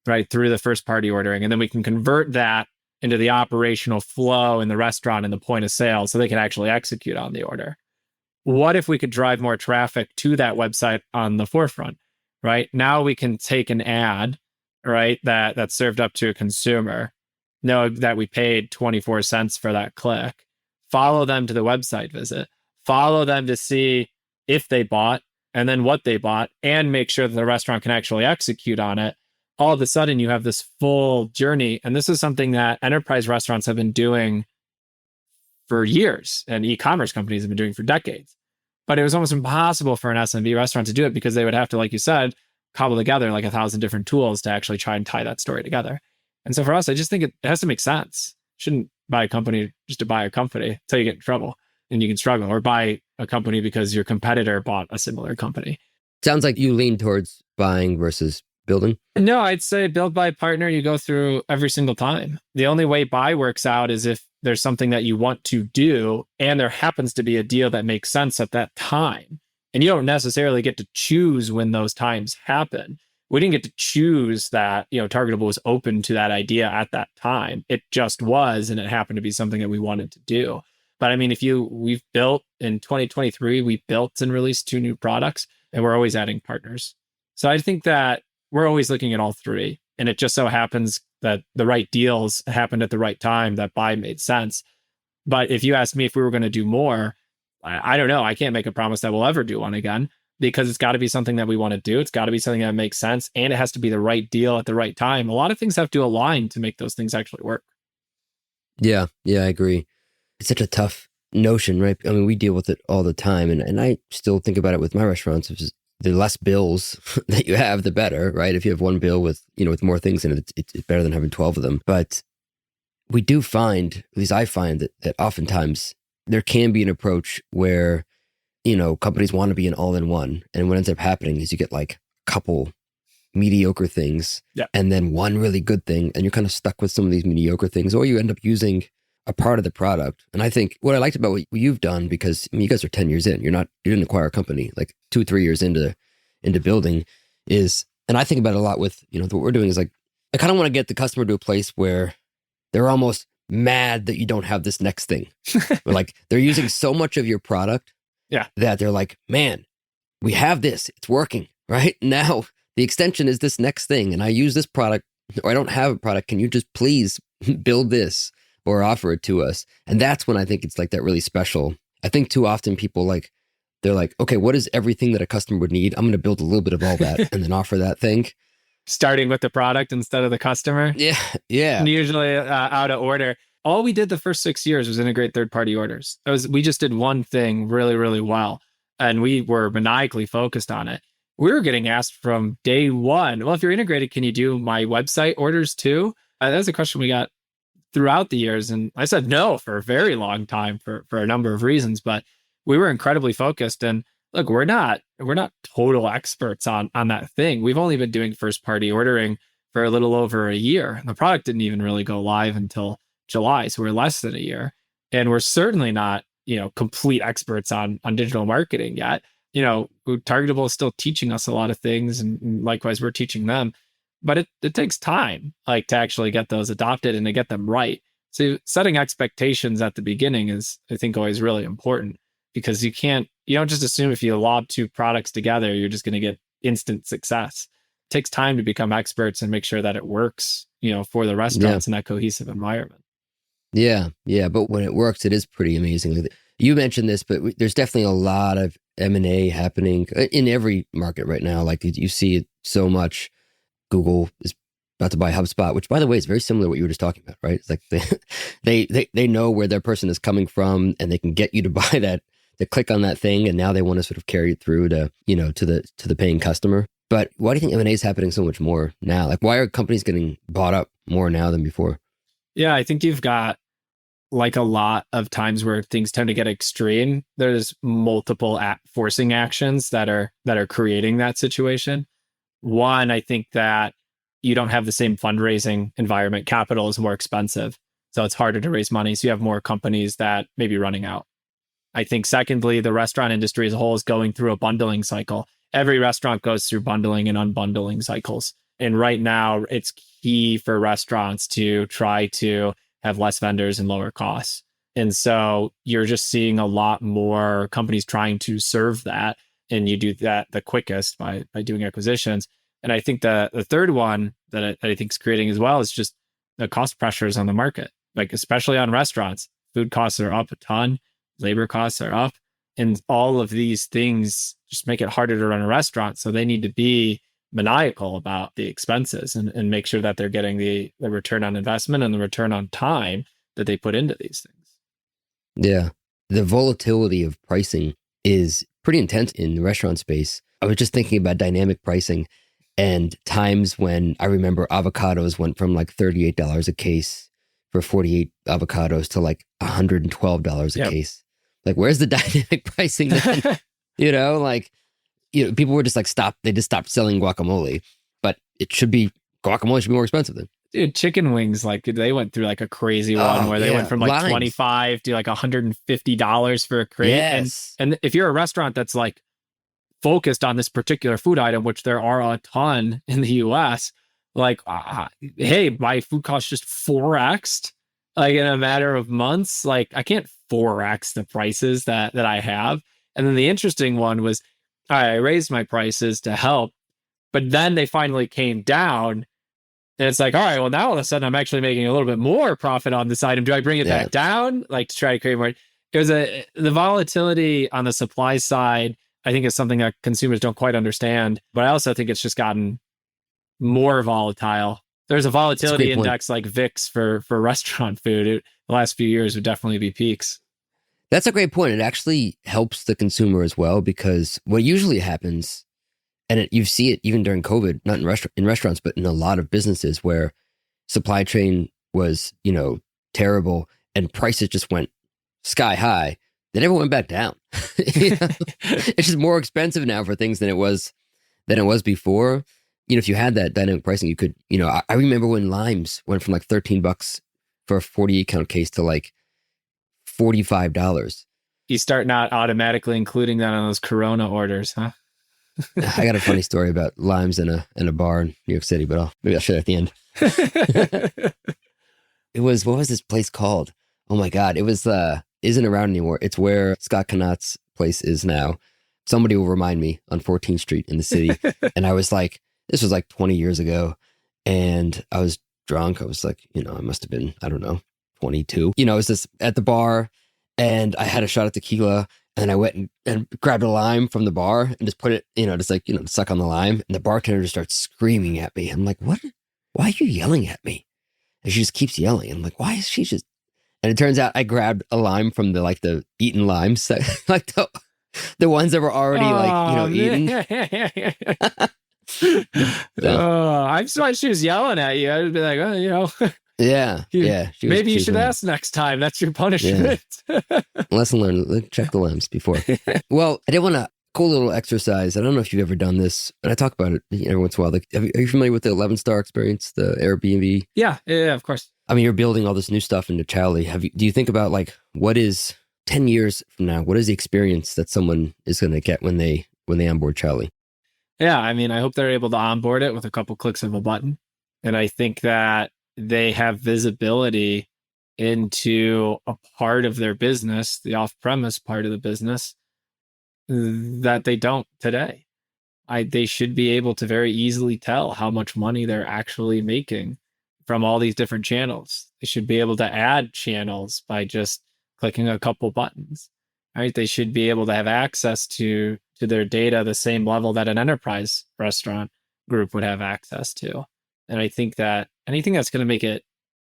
right, through the first party ordering. And then we can convert that into the operational flow in the restaurant and the point of sale so they can actually execute on the order. What if we could drive more traffic to that website on the forefront, right? Now we can take an ad, right, that's served up to a consumer, know that we paid 24 cents for that click, follow them to the website visit, follow them to see if they bought and then what they bought, and make sure that the restaurant can actually execute on it. All of a sudden you have this full journey. And this is something that enterprise restaurants have been doing for years and e-commerce companies have been doing for decades. But it was almost impossible for an SMB restaurant to do it because they would have to, like you said, cobble together like 1,000 different tools to actually try and tie that story together. And so for us, I just think it has to make sense. Shouldn't buy a company just to buy a company until you get in trouble and you can struggle, or buy a company because your competitor bought a similar company. Sounds like you lean towards buying versus building. No, I'd say build, buy, partner, you go through every single time. The only way buy works out is if there's something that you want to do and there happens to be a deal that makes sense at that time. And you don't necessarily get to choose when those times happen. We didn't get to choose that, Targetable was open to that idea at that time. It just was, and it happened to be something that we wanted to do. But I mean, we've built in 2023, we built and released 2 new products, and we're always adding partners. So I think that we're always looking at all 3. And it just so happens that the right deals happened at the right time, that buy made sense. But if you ask me if we were going to do more, I don't know. I can't make a promise that we'll ever do one again, because it's got to be something that we want to do. It's got to be something that makes sense, and it has to be the right deal at the right time. A lot of things have to align to make those things actually work. Yeah, I agree. It's such a tough notion, right? I mean, we deal with it all the time, and I still think about it with my restaurants. The less bills that you have, the better, right? If you have one bill with, with more things in it, it's better than having 12 of them. But we do find, at least I find that oftentimes there can be an approach where, companies want to be an all-in-one. And what ends up happening is you get like a couple mediocre things and then one really good thing. And you're kind of stuck with some of these mediocre things, or you end up using a part of the product. And I think what I liked about what you've done, because you guys are 10 years in, you didn't acquire a company like 2-3 years into building is, and I think about it a lot with, what we're doing is like, I kind of want to get the customer to a place where they're almost mad that you don't have this next thing. Or like they're using so much of your product that they're like, man, we have this, it's working, right? Now the extension is this next thing. And I use this product, or I don't have a product. Can you just please build this or offer it to us? And that's when I think it's like that really special. I think too often people they're like, okay, what is everything that a customer would need? I'm going to build a little bit of all that and then offer that thing. Starting with the product instead of the customer. Yeah. And usually out of order. All we did the first 6 years was integrate third-party orders. We just did one thing really, really well. And we were maniacally focused on it. We were getting asked from day one, well, if you're integrated, can you do my website orders too? That was a question we got throughout the years. And I said no for a very long time for a number of reasons, but we were incredibly focused. And look, we're not total experts on that thing. We've only been doing first-party ordering for a little over a year. The product didn't even really go live until July, so we're less than a year. And we're certainly not, complete experts on digital marketing yet. Targetable is still teaching us a lot of things, and likewise, we're teaching them. But it takes time, like to actually get those adopted and to get them right. So setting expectations at the beginning is, I think, always really important, because you don't just assume if you lob two products together, you're just going to get instant success. It takes time to become experts and make sure that it works, for the restaurants in that cohesive environment. Yeah. But when it works, it is pretty amazing. You mentioned this, but there's definitely a lot of M&A happening in every market right now. Like you see it so much. Google is about to buy HubSpot, which, by the way, is very similar to what you were just talking about, right? It's like they know where their person is coming from, and they can get you to buy that, to click on that thing, and now they want to sort of carry it through to to the paying customer. But why do you think M&A is happening so much more now? Like, why are companies getting bought up more now than before? Yeah, I think you've got like a lot of times where things tend to get extreme. There's multiple forcing actions that are creating that situation. One, I think that you don't have the same fundraising environment. Capital is more expensive, so it's harder to raise money. So you have more companies that may be running out. I think secondly, the restaurant industry as a whole is going through a bundling cycle. Every restaurant goes through bundling and unbundling cycles. And right now, it's key for restaurants to try to have less vendors and lower costs. And so you're just seeing a lot more companies trying to serve that. And you do that the quickest by doing acquisitions. And I think the third one that I think is creating as well is just the cost pressures on the market, like especially on restaurants. Food costs are up a ton, labor costs are up, and all of these things just make it harder to run a restaurant. So they need to be maniacal about the expenses and make sure that they're getting the return on investment and the return on time that they put into these things. Yeah. The volatility of pricing is pretty intense in the restaurant space. I was just thinking about dynamic pricing and times when I remember avocados went from like $38 a case for 48 avocados to like $112 a case. Like, where's the dynamic pricing then? People were just like, they just stopped selling guacamole, but guacamole should be more expensive then. Dude, chicken wings, like they went through like a crazy one where they went from like lines. $25 to like $150 for a crate. Yes. And if you're a restaurant that's like focused on this particular food item, which there are a ton in the US, like, hey, my food costs just 4x'd like in a matter of months. Like, I can't 4x the prices that I have. And then the interesting one was, I raised my prices to help, but then they finally came down. And it's like, all right, well, now all of a sudden I'm actually making a little bit more profit on this item. Do I bring it back down? Like, to try to create more? The volatility on the supply side, I think, is something that consumers don't quite understand. But I also think it's just gotten more volatile. There's a volatility index like VIX for restaurant food. The last few years would definitely be peaks. That's a great point. It actually helps the consumer as well, because what usually happens, and you see it even during COVID, not in restaurants, but in a lot of businesses where supply chain was, terrible and prices just went sky high, they never went back down. It's just more expensive now for things than it was before. If you had that dynamic pricing, you could, I remember when limes went from like $13 for a 48 count case to like $45. You start not automatically including that on those Corona orders, huh? I got a funny story about limes in a bar in New York City, but maybe I'll share it at the end. What was this place called? Oh my God. It was, isn't around anymore. It's where Scott Connaught's place is now. Somebody will remind me, on 14th Street in the city. And I was like, this was like 20 years ago. And I was drunk. I was like, I must have been, I don't know, 22. I was just at the bar and I had a shot of tequila. And I went and grabbed a lime from the bar and just put it, suck on the lime. And the bartender just starts screaming at me. I'm like, what? Why are you yelling at me? And she just keeps yelling. I'm like, why is she just... And it turns out I grabbed a lime from the eaten limes, like the ones that were already eaten. I'm surprised she was yelling at you. I'd be like, Yeah. Maybe you should ask next time. That's your punishment. Yeah. Lesson learned. Check the limes before. Well, I did want a cool little exercise. I don't know if you've ever done this, and I talk about it every once in a while. Like, are you familiar with the 11-star experience, the Airbnb? Yeah, of course. I mean, you're building all this new stuff into Chowly. Do you think about what is 10 years from now? What is the experience that someone is going to get when they onboard Chowly? Yeah, I mean, I hope they're able to onboard it with a couple clicks of a button, and I think that they have visibility into a part of their business, the off-premise part of the business, that they don't today. They should be able to very easily tell how much money they're actually making from all these different channels. They should be able to add channels by just clicking a couple buttons, right? They should be able to have access to their data the same level that an enterprise restaurant group would have access to. And I think that anything that's going to make it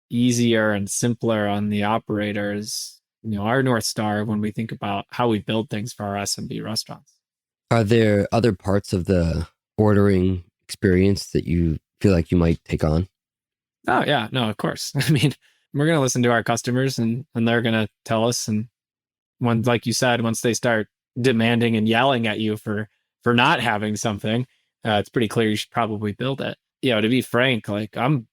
easier and simpler on the operators, our North Star when we think about how we build things for our SMB restaurants. Are there other parts of the ordering experience that you feel like you might take on? Oh, yeah. No, of course. I mean, we're going to listen to our customers and they're going to tell us. And when, like you said, once they start demanding and yelling at you for not having something, it's pretty clear you should probably build it. To be frank, I'm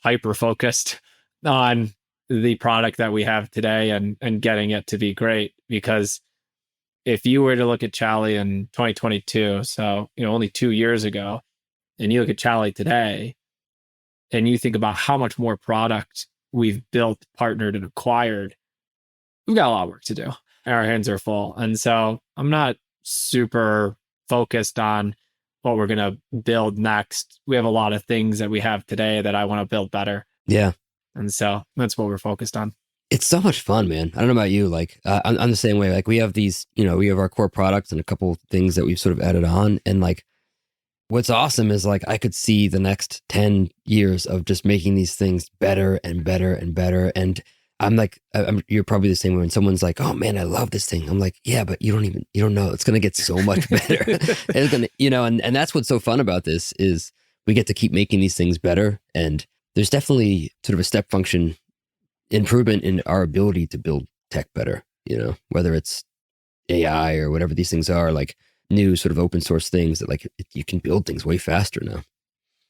hyper focused on the product that we have today and getting it to be great. Because if you were to look at Chowly in 2022, so, only 2 years ago, and you look at Chowly today, and you think about how much more product we've built, partnered, and acquired, we've got a lot of work to do. Our hands are full. And so I'm not super focused on what we're going to build next. We have a lot of things that we have today that I want to build better. Yeah. And so that's what we're focused on. It's so much fun, man. I don't know about you. I'm the same way. We have these, we have our core products and a couple things that we've sort of added on. And what's awesome is I could see the next 10 years of just making these things better and better and better. And you're probably the same way when someone's like, oh man, I love this thing. I'm like, yeah, but you don't know. It's going to get so much better. It's going to, and that's what's so fun about this is we get to keep making these things better. And there's definitely sort of a step function improvement in our ability to build tech better, whether it's AI or whatever these things are, new sort of open source things that you can build things way faster now.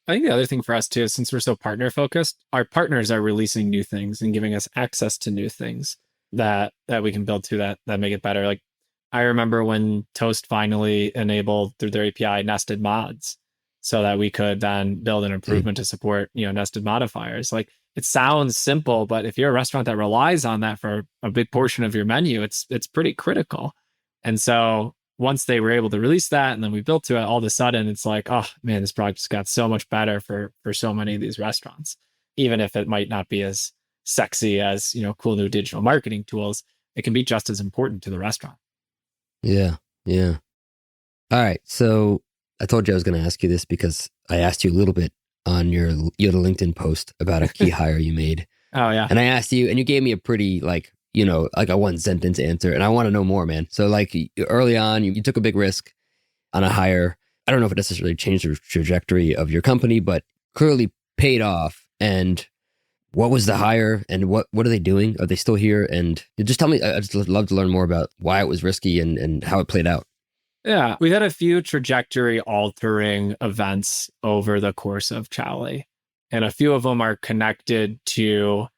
I think the other thing for us too, since we're so partner focused, our partners are releasing new things and giving us access to new things that we can build to that make it better. I remember when Toast finally enabled through their API nested mods so that we could then build an improvement to support, nested modifiers. It sounds simple, but if you're a restaurant that relies on that for a big portion of your menu, it's pretty critical. And so once they were able to release that and then we built to it, all of a sudden it's like, oh man, this product just got so much better for so many of these restaurants. Even if it might not be as sexy as, cool new digital marketing tools, it can be just as important to the restaurant. Yeah. Yeah. All right. So I told you I was going to ask you this because I asked you a little bit on you had a LinkedIn post about a key hire you made. Oh yeah. And I asked you and you gave me a pretty a one sentence answer. And I want to know more, man. So early on, you took a big risk on a hire. I don't know if it necessarily changed the trajectory of your company, but clearly paid off. And what was the hire and what are they doing? Are they still here? And just tell me, I'd just love to learn more about why it was risky and how it played out. Yeah, we had a few trajectory altering events over the course of Chowly, and a few of them are connected to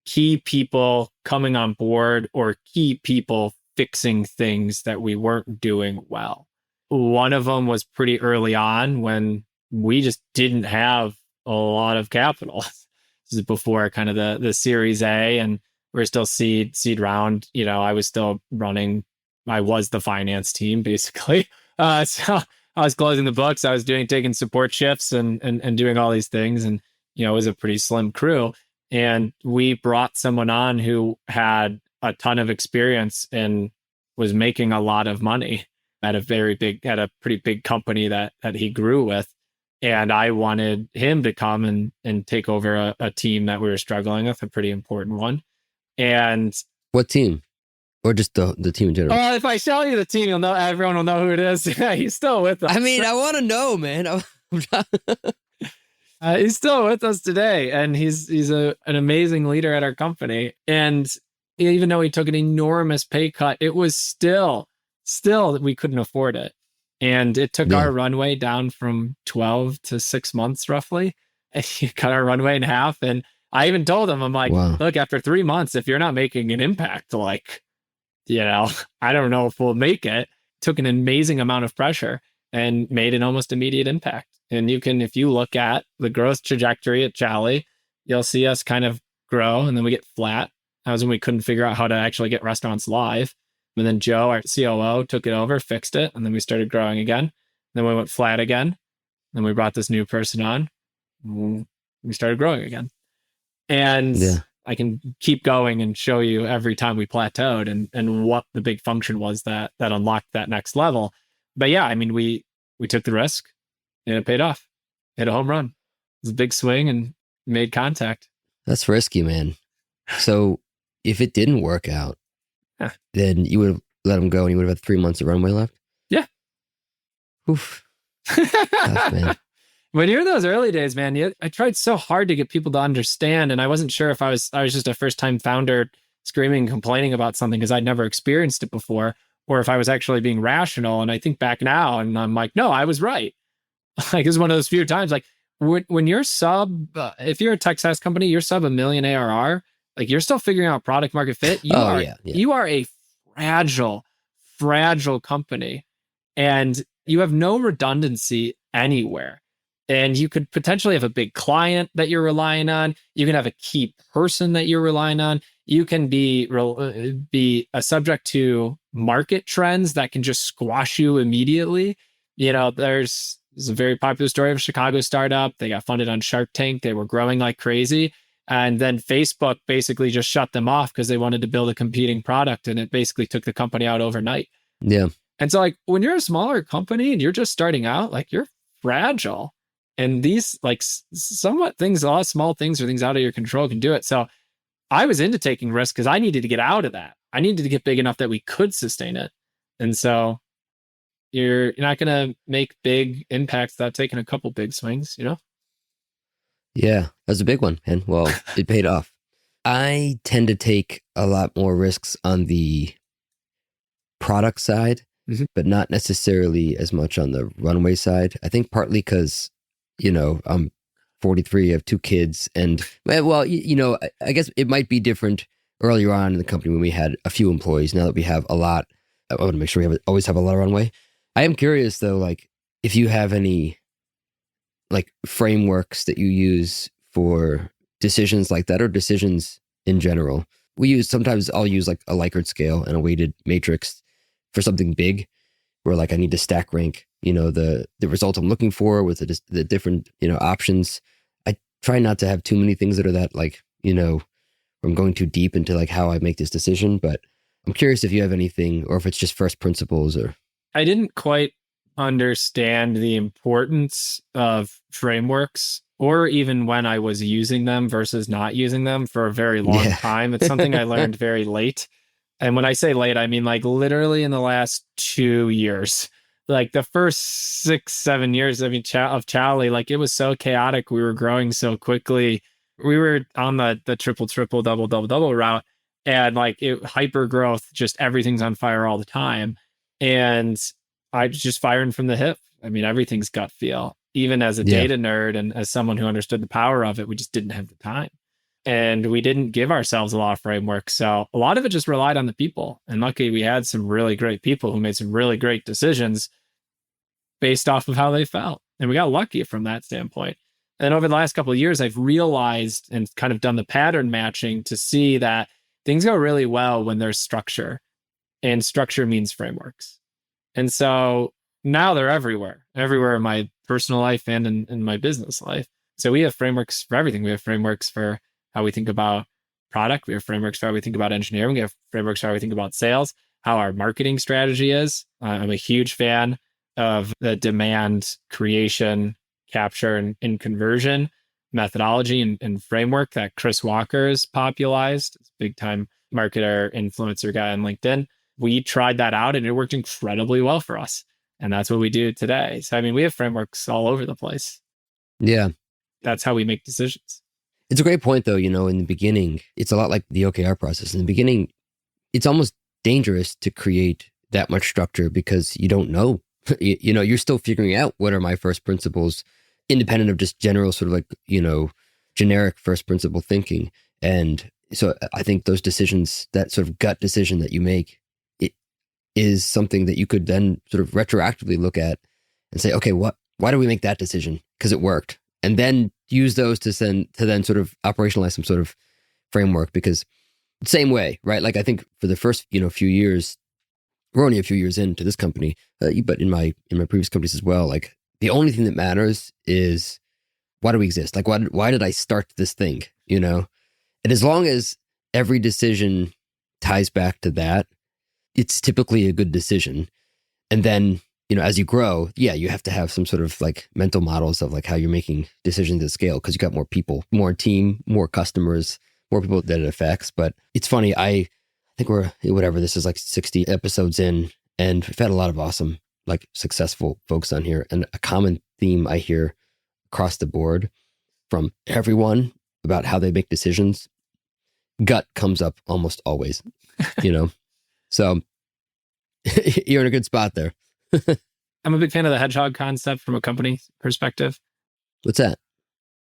key people coming on board or key people fixing things that we weren't doing well. One of them was pretty early on when we just didn't have a lot of capital. This is before kind of the Series A, and we're still seed round. I was still running. I was the finance team basically. So I was closing the books. I was taking support shifts and doing all these things, and it was a pretty slim crew. And we brought someone on who had a ton of experience and was making a lot of money at a pretty big company that he grew with. And I wanted him to come and take over a team that we were struggling with, a pretty important one. And what team? Or just the team in general? If I show you the team, everyone will know who it is. Yeah, he's still with us. I mean, I want to know, man. He's still with us today, and he's an amazing leader at our company. And even though he took an enormous pay cut, it was still we couldn't afford it. And it took our runway down from 12 to 6 months roughly. And he cut our runway in half. And I even told him, I'm like, Look, after 3 months, if you're not making an impact, like, I don't know if we'll make it. Took an amazing amount of pressure and made an almost immediate impact. And if you look at the growth trajectory at Chowly, you'll see us kind of grow and then we get flat. That was when we couldn't figure out how to actually get restaurants live. And then Joe, our COO, took it over, fixed it, and then we started growing again. Then we went flat again. Then we brought this new person on. We started growing again. And I can keep going and show you every time we plateaued and what the big function was that unlocked that next level. But yeah, I mean, we took the risk and it paid off. Hit a home run. It was a big swing and made contact. That's risky, man. So if it didn't work out, then you would have let him go and you would have had 3 months of runway left? Yeah. Oof. Tough, man. When you're in those early days, man, I tried so hard to get people to understand, and I wasn't sure if I was just a first-time founder screaming, complaining about something because I'd never experienced it before, or if I was actually being rational. And I think back now, and I'm like, no, I was right. Like, it's one of those few times, like, when you're if you're a tech SaaS company, you're sub $1 million ARR, like, you're still figuring out product market fit. You are a fragile company, and you have no redundancy anywhere. And you could potentially have a big client that you're relying on. You can have a key person that you're relying on. You can be a subject to market trends that can just squash you immediately. There's a very popular story of a Chicago startup. They got funded on Shark Tank. They were growing like crazy. And then Facebook basically just shut them off because they wanted to build a competing product. And it basically took the company out overnight. Yeah. And so, like, when you're a smaller company and you're just starting out, like, you're fragile. And these, like, somewhat things, a lot of small things or things out of your control can do it. So I was into taking risks because I needed to get out of that. I needed to get big enough that we could sustain it. And so you're not going to make big impacts without taking a couple big swings, Yeah, that was a big one. And well, it paid off. I tend to take a lot more risks on the product side, but not necessarily as much on the runway side. I think partly because I'm 43, I have 2 kids, and well, I guess it might be different earlier on in the company when we had a few employees. Now that we have a lot, I want to make sure we always have a lot of runway. I am curious though, like, if you have any like frameworks that you use for decisions like that, or decisions in general. Sometimes I'll use like a Likert scale and a weighted matrix for something big, where like I need to stack rank the result I'm looking for with the different options. I try not to have too many things that are that like I'm going too deep into like how I make this decision, but I'm curious if you have anything, or if it's just first principles. Or I didn't quite understand the importance of frameworks, or even when I was using them versus not using them for a very long time. It's something I learned very late. And when I say late, I mean like literally in the last 2 years. Like the first 6-7 years of Chowly, like it was so chaotic. We were growing so quickly. We were on the triple, triple, double, double, double route. And like hyper growth, just everything's on fire all the time. And I was just firing from the hip. I mean, everything's gut feel. Even as a Yeah. data nerd and as someone who understood the power of it, we just didn't have the time. And we didn't give ourselves a lot of framework. So a lot of it just relied on the people. And luckily, we had some really great people who made some really great decisions based off of how they felt. And we got lucky from that standpoint. And over the last couple of years, I've realized and kind of done the pattern matching to see that things go really well when there's structure, and structure means frameworks. And so now they're everywhere in my personal life and in my business life. So we have frameworks for everything. We have frameworks for how we think about product. We have frameworks for how we think about engineering. We have frameworks for how we think about sales, how our marketing strategy is. I'm a huge fan of the demand creation, capture, and conversion methodology and framework that Chris Walker has popularized. It's a big time marketer, influencer guy on LinkedIn. We tried that out and it worked incredibly well for us. And that's what we do today. So, I mean, we have frameworks all over the place. Yeah. That's how we make decisions. It's a great point, though. In the beginning, it's a lot like the OKR process. In the beginning, it's almost dangerous to create that much structure because you don't know. You're still figuring out what are my first principles, independent of just general sort of like, generic first principle thinking. And so I think those decisions, that sort of gut decision that you make, it is something that you could then sort of retroactively look at and say, okay, why do we make that decision? Because it worked. And then use those to then sort of operationalize some sort of framework, because same way, right? Like I think for the first, few years, we're only a few years into this company, but in my previous companies as well, like the only thing that matters is why do we exist? Like why did I start this thing? And as long as every decision ties back to that, it's typically a good decision. And then, as you grow, you have to have some sort of like mental models of like how you're making decisions at scale, because you got more people, more team, more customers, more people that it affects. But it's funny, I think this is like 60 episodes in, and we've had a lot of awesome, like successful folks on here. And a common theme I hear across the board from everyone about how they make decisions, gut comes up almost always, So you're in a good spot there. I'm a big fan of the hedgehog concept from a company perspective. What's that?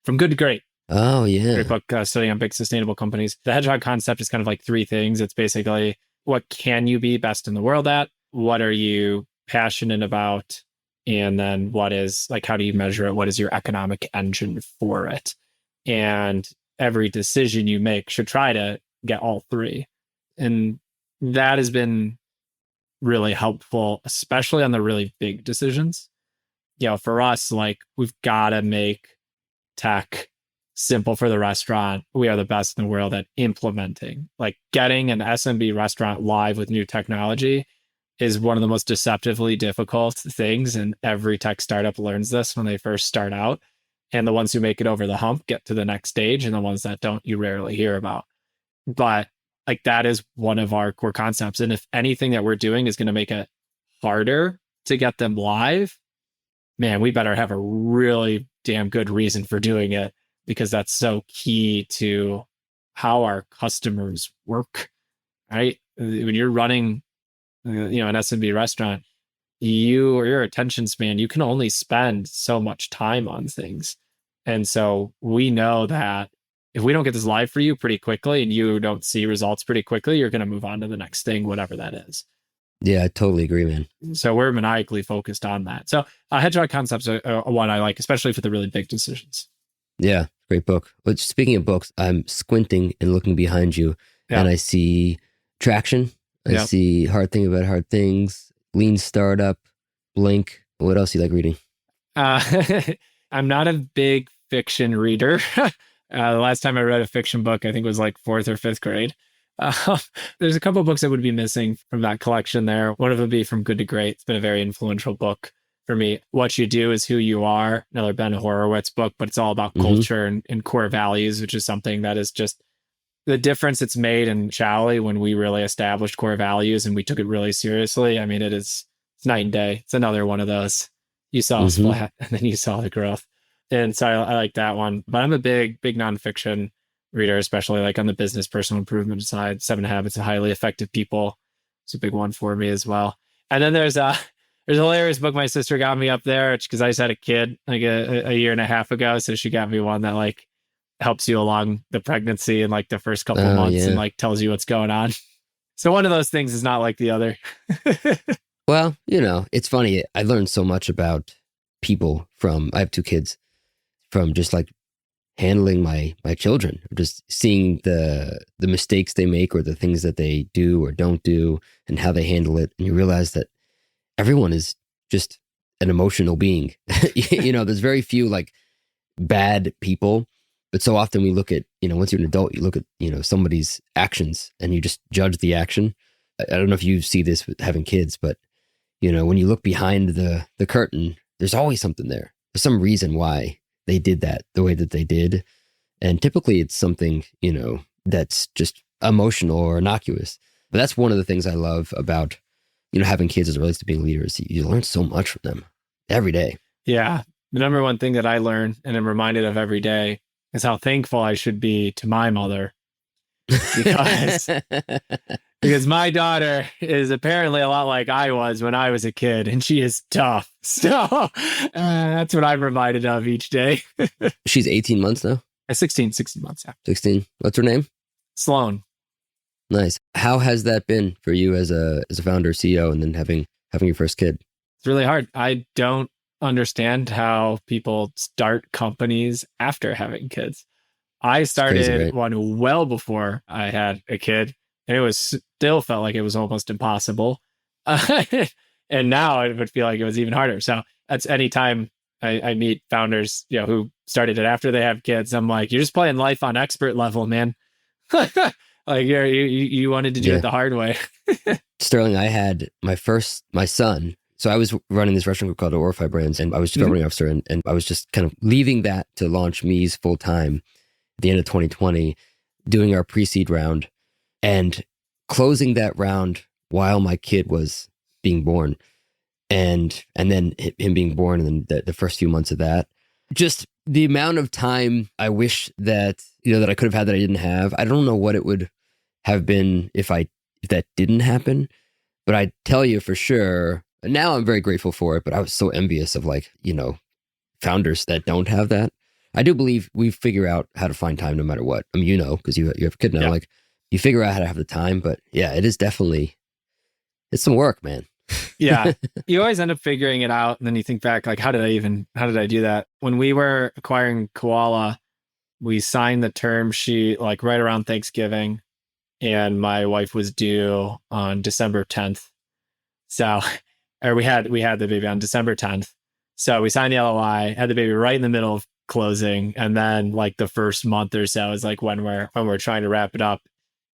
From Good to Great. Oh, yeah. Great book studying on big sustainable companies. The hedgehog concept is kind of like three things. It's basically, what can you be best in the world at? What are you passionate about? And then what is, like, how do you measure it? What is your economic engine for it? And every decision you make should try to get all three. And that has been really helpful, especially on the really big decisions. For us, like, we've got to make tech simple for the restaurant. We are the best in the world at implementing, like getting an SMB restaurant live with new technology is one of the most deceptively difficult things. And every tech startup learns this when they first start out. And the ones who make it over the hump get to the next stage, and the ones that don't, you rarely hear about. But like, that is one of our core concepts. And if anything that we're doing is going to make it harder to get them live, man, we better have a really damn good reason for doing it, because that's so key to how our customers work, right? When you're running, an SMB restaurant, your attention span, you can only spend so much time on things. And so we know that if we don't get this live for you pretty quickly and you don't see results pretty quickly, you're going to move on to the next thing, whatever that is. Yeah, I totally agree, man. So we're maniacally focused on that. So hedgehog concepts are one I like, especially for the really big decisions. Yeah, great book. But speaking of books, I'm squinting and looking behind you, and I see Traction. I see Hard Thing About Hard Things, Lean Startup, Blink. What else do you like reading? I'm not a big fiction reader. The last time I read a fiction book, I think was like 4th or 5th grade. There's a couple of books that would be missing from that collection there. One of them would be From Good to Great. It's been a very influential book for me. What You Do Is Who You Are, another Ben Horowitz book, but it's all about culture and core values, which is something that is just the difference it's made in Chowly when we really established core values and we took it really seriously. I mean, it's night and day. It's another one of those. You saw a splat and then you saw the growth. And so I like that one. But I'm a big nonfiction reader, especially like on the business personal improvement side. 7 Habits of Highly Effective People. It's a big one for me as well. And then there's a hilarious book my sister got me up there because I just had a kid like a year and a half ago. So she got me one that like helps you along the pregnancy and like the first couple of months and like tells you what's going on. So one of those things is not like the other. Well, it's funny. I learned so much about people I have 2 kids, from just like handling my children, just seeing the mistakes they make or the things that they do or don't do and how they handle it. And you realize that everyone is just an emotional being. There's very few like bad people, but so often we look at, once you're an adult, you look at, somebody's actions and you just judge the action. I don't know if you see this with having kids, but when you look behind the curtain, there's always something there. There's some reason why they did that the way that they did. And typically it's something, that's just emotional or innocuous. But that's one of the things I love about, having kids as it relates to being leaders. You learn so much from them every day. Yeah. The number one thing that I learn and I'm reminded of every day is how thankful I should be to my mother. Because my daughter is apparently a lot like I was when I was a kid, and she is tough. So that's what I'm reminded of each day. She's 18 months now? 16 months, yeah. 16. What's her name? Sloan. Nice. How has that been for you as a founder, CEO, and then having your first kid? It's really hard. I don't understand how people start companies after having kids. I started crazy, right? one well before I had a kid, and it still felt like it was almost impossible. And now it would feel like it was even harder. So that's anytime I meet founders, who started it after they have kids, I'm like, you're just playing life on expert level, man. Like you wanted to do it the hard way. Sterling, I had my son. So I was running this restaurant group called Orify Brands, and I was developing officer, and I was just kind of leaving that to launch Me's full time at the end of 2020, doing our pre-seed round and closing that round while my kid was being born, and then him being born, and then the first few months of that. Just the amount of time I wish that that I could have had that I didn't have. I don't know what it would have been if that didn't happen, but I tell you for sure. Now I'm very grateful for it, but I was so envious of founders that don't have that. I do believe we figure out how to find time no matter what. I mean, because you have a kid now, you figure out how to have the time, but yeah, it is definitely, it's some work, man. Yeah. You always end up figuring it out. And then you think back, like, how did I do that? When we were acquiring Koala, we signed the term sheet like right around Thanksgiving, and my wife was due on December 10th. So, or we had the baby on December 10th. So we signed the LOI, had the baby right in the middle of closing. And then like the first month or so is like when we're trying to wrap it up.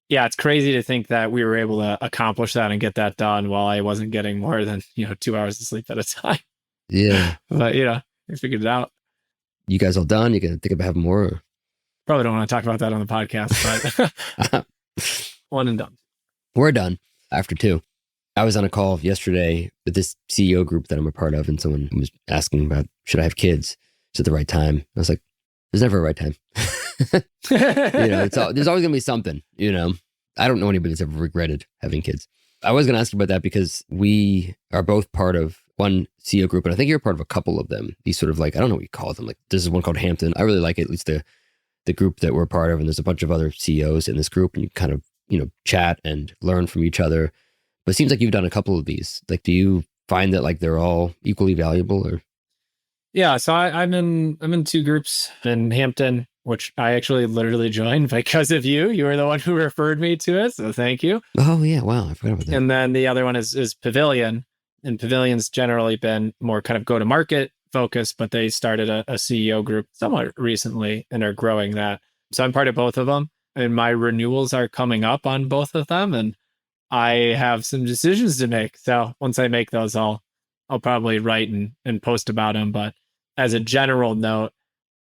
Yeah, it's crazy to think that we were able to accomplish that and get that done while I wasn't getting more than 2 hours of sleep at a time. Yeah. But we figured it out. You guys all done? You gonna think about having more? Or? Probably don't want to talk about that on the podcast, but one and done. We're done after 2. I was on a call yesterday with this CEO group that I'm a part of, and someone was asking about, should I have kids? Is it the right time? I was like, there's never a right time. There's always going to be something, I don't know anybody that's ever regretted having kids. I was going to ask you about that because we are both part of one CEO group, and I think you're part of a couple of them. These sort of like, I don't know what you call them. Like, this is one called Hampton. I really like it, at least the group that we're part of. And there's a bunch of other CEOs in this group, and you kind of, chat and learn from each other. But it seems like you've done a couple of these. Like, do you find that like they're all equally valuable, or? Yeah, so I'm in 2 groups in Hampton, which I actually literally joined because of you. You were the one who referred me to it, so thank you. Oh yeah, wow, I forgot about that. And then the other one is Pavilion, and Pavilion's generally been more kind of go-to-market focused, but they started a CEO group somewhat recently and are growing that. So I'm part of both of them, and my renewals are coming up on both of them, and I have some decisions to make. So once I make those, I'll probably write and post about them. But as a general note,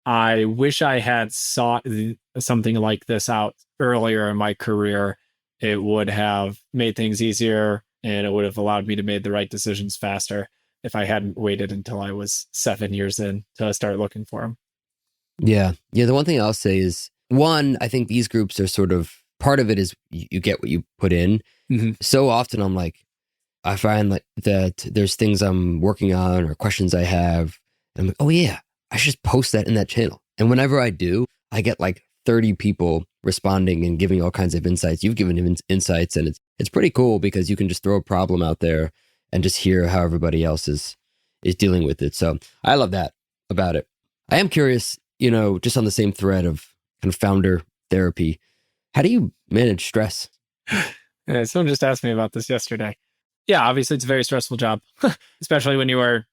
I wish I had sought something like this out earlier in my career. It would have made things easier, and it would have allowed me to make the right decisions faster. if I hadn't waited until I was 7 years in to start looking for them. Yeah. Yeah. The one thing I'll say is, one, I think these groups are sort of, part of it is you get what you put in. Mm-hmm. So often I'm like, I find like that there's things I'm working on or questions I have. And I'm like, oh yeah, I should just post that in that channel. And whenever I do, I get like 30 people responding and giving all kinds of insights. You've given insights, and it's pretty cool because you can just throw a problem out there and just hear how everybody else is dealing with it. So I love that about it. I am curious, just on the same thread of kind of founder therapy, how do you manage stress? Yeah, someone just asked me about this yesterday. Yeah, obviously it's a very stressful job, especially when you are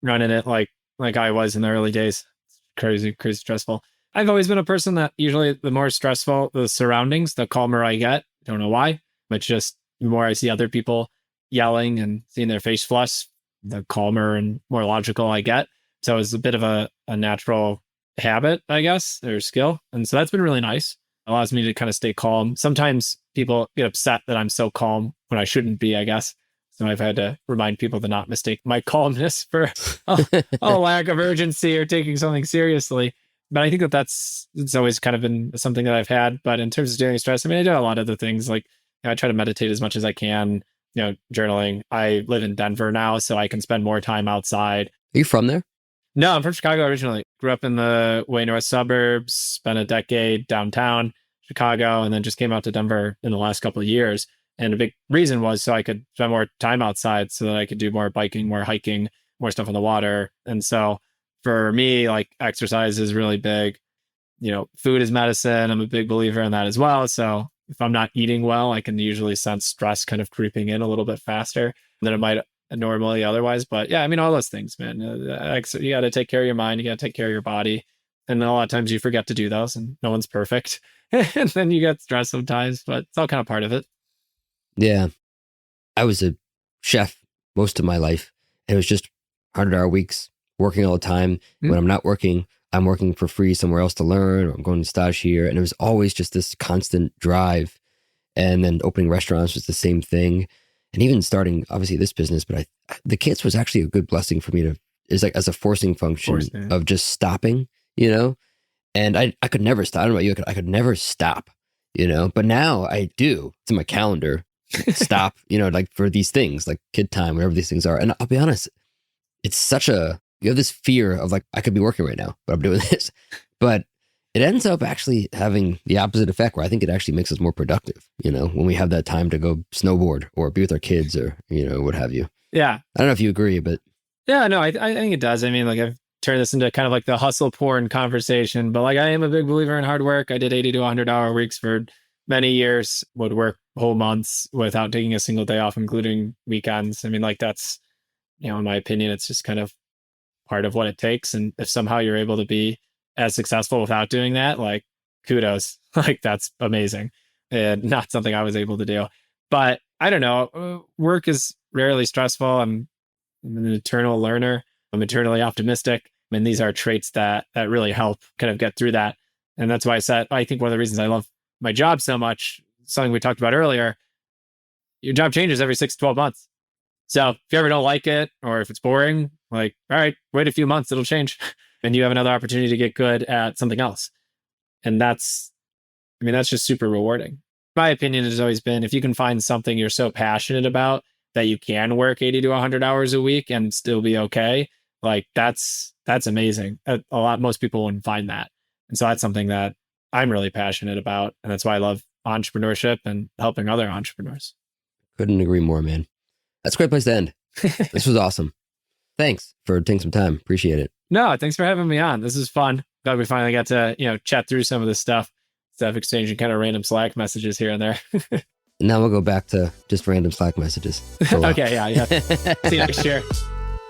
running it like I was in the early days. It's crazy stressful. I've always been a person that usually the more stressful the surroundings, the calmer I get. Don't know why, but just the more I see other people yelling and seeing their face flush, the calmer and more logical I get. So it's a bit of a natural habit, I guess, or skill. And so that's been really nice. It allows me to kind of stay calm. Sometimes people get upset that I'm so calm when I shouldn't be, I guess. So I've had to remind people to not mistake my calmness for a lack of urgency or taking something seriously. But I think it's always kind of been something that I've had. But in terms of dealing with stress, I mean, I do a lot of other things. Like, I try to meditate as much as I can, journaling. I live in Denver now, so I can spend more time outside. Are you from there? No, I'm from Chicago originally. Grew up in the way north suburbs, spent a decade downtown Chicago, and then just came out to Denver in the last couple of years. And a big reason was so I could spend more time outside so that I could do more biking, more hiking, more stuff on the water. And so for me, like, exercise is really big. Food is medicine. I'm a big believer in that as well. So if I'm not eating well, I can usually sense stress kind of creeping in a little bit faster than it might normally otherwise. But yeah, I mean, all those things, man. You got to take care of your mind. You got to take care of your body. And a lot of times you forget to do those, and no one's perfect. And then you get stressed sometimes, but it's all kind of part of it. Yeah. I was a chef most of my life. It was just 100-hour weeks, working all the time. Mm-hmm. When I'm not working, I'm working for free somewhere else to learn, or I'm going to stage here. And it was always just this constant drive. And then opening restaurants was the same thing. And even starting, obviously, this business, but the kids was actually a good blessing for me is like as a forcing function of just stopping, And I could never stop. I don't know about you, I could never stop, But now I do. It's in my calendar. Stop, like for these things, like kid time, whatever these things are. And I'll be honest, it's you have this fear of like, I could be working right now, but I'm doing this. But it ends up actually having the opposite effect, where I think it actually makes us more productive, when we have that time to go snowboard or be with our kids or, what have you. Yeah. I don't know if you agree, but. Yeah, no, I think it does. I mean, like, I've turned this into kind of like the hustle porn conversation, but like, I am a big believer in hard work. I did 80 to 100-hour weeks for many years, would work whole months without taking a single day off, including weekends. I mean, like, that's, in my opinion, it's just kind of part of what it takes. And if somehow you're able to be as successful without doing that, like, kudos, like, that's amazing, and not something I was able to do. But I don't know, work is rarely stressful. I'm an eternal learner. I'm eternally optimistic. I mean, these are traits that really help kind of get through that. And that's why I think one of the reasons I love my job so much, something we talked about earlier, your job changes every 6 to 12 months. So if you ever don't like it, or if it's boring, like, all right, wait a few months, it'll change. And you have another opportunity to get good at something else. And that's just super rewarding. My opinion has always been, if you can find something you're so passionate about that you can work 80 to 100 hours a week and still be okay, like, that's amazing. Most people wouldn't find that. And so that's something that I'm really passionate about. And that's why I love entrepreneurship and helping other entrepreneurs. Couldn't agree more, man. That's a great place to end. This was awesome. Thanks for taking some time. Appreciate it. No, thanks for having me on. This is fun. Glad we finally got to, chat through some of this stuff. Exchanging kind of random Slack messages here and there. Now we'll go back to just random Slack messages. Okay, yeah. See you next year.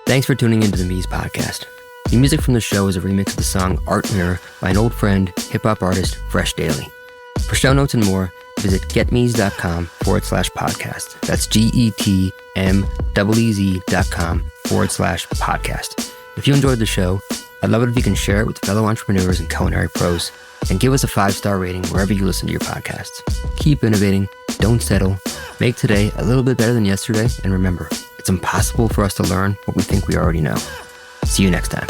Thanks for tuning into the Mies podcast. The music from the show is a remix of the song Art Mirror by an old friend, hip-hop artist, Fresh Daily. For show notes and more, visit getmees.com/podcast. That's GETMEEZ.com/podcast. If you enjoyed the show, I'd love it if you can share it with fellow entrepreneurs and culinary pros, and give us a 5-star rating wherever you listen to your podcasts. Keep innovating, don't settle, Make today a little bit better than yesterday, and remember, it's impossible for us to learn what we think we already know. See you next time.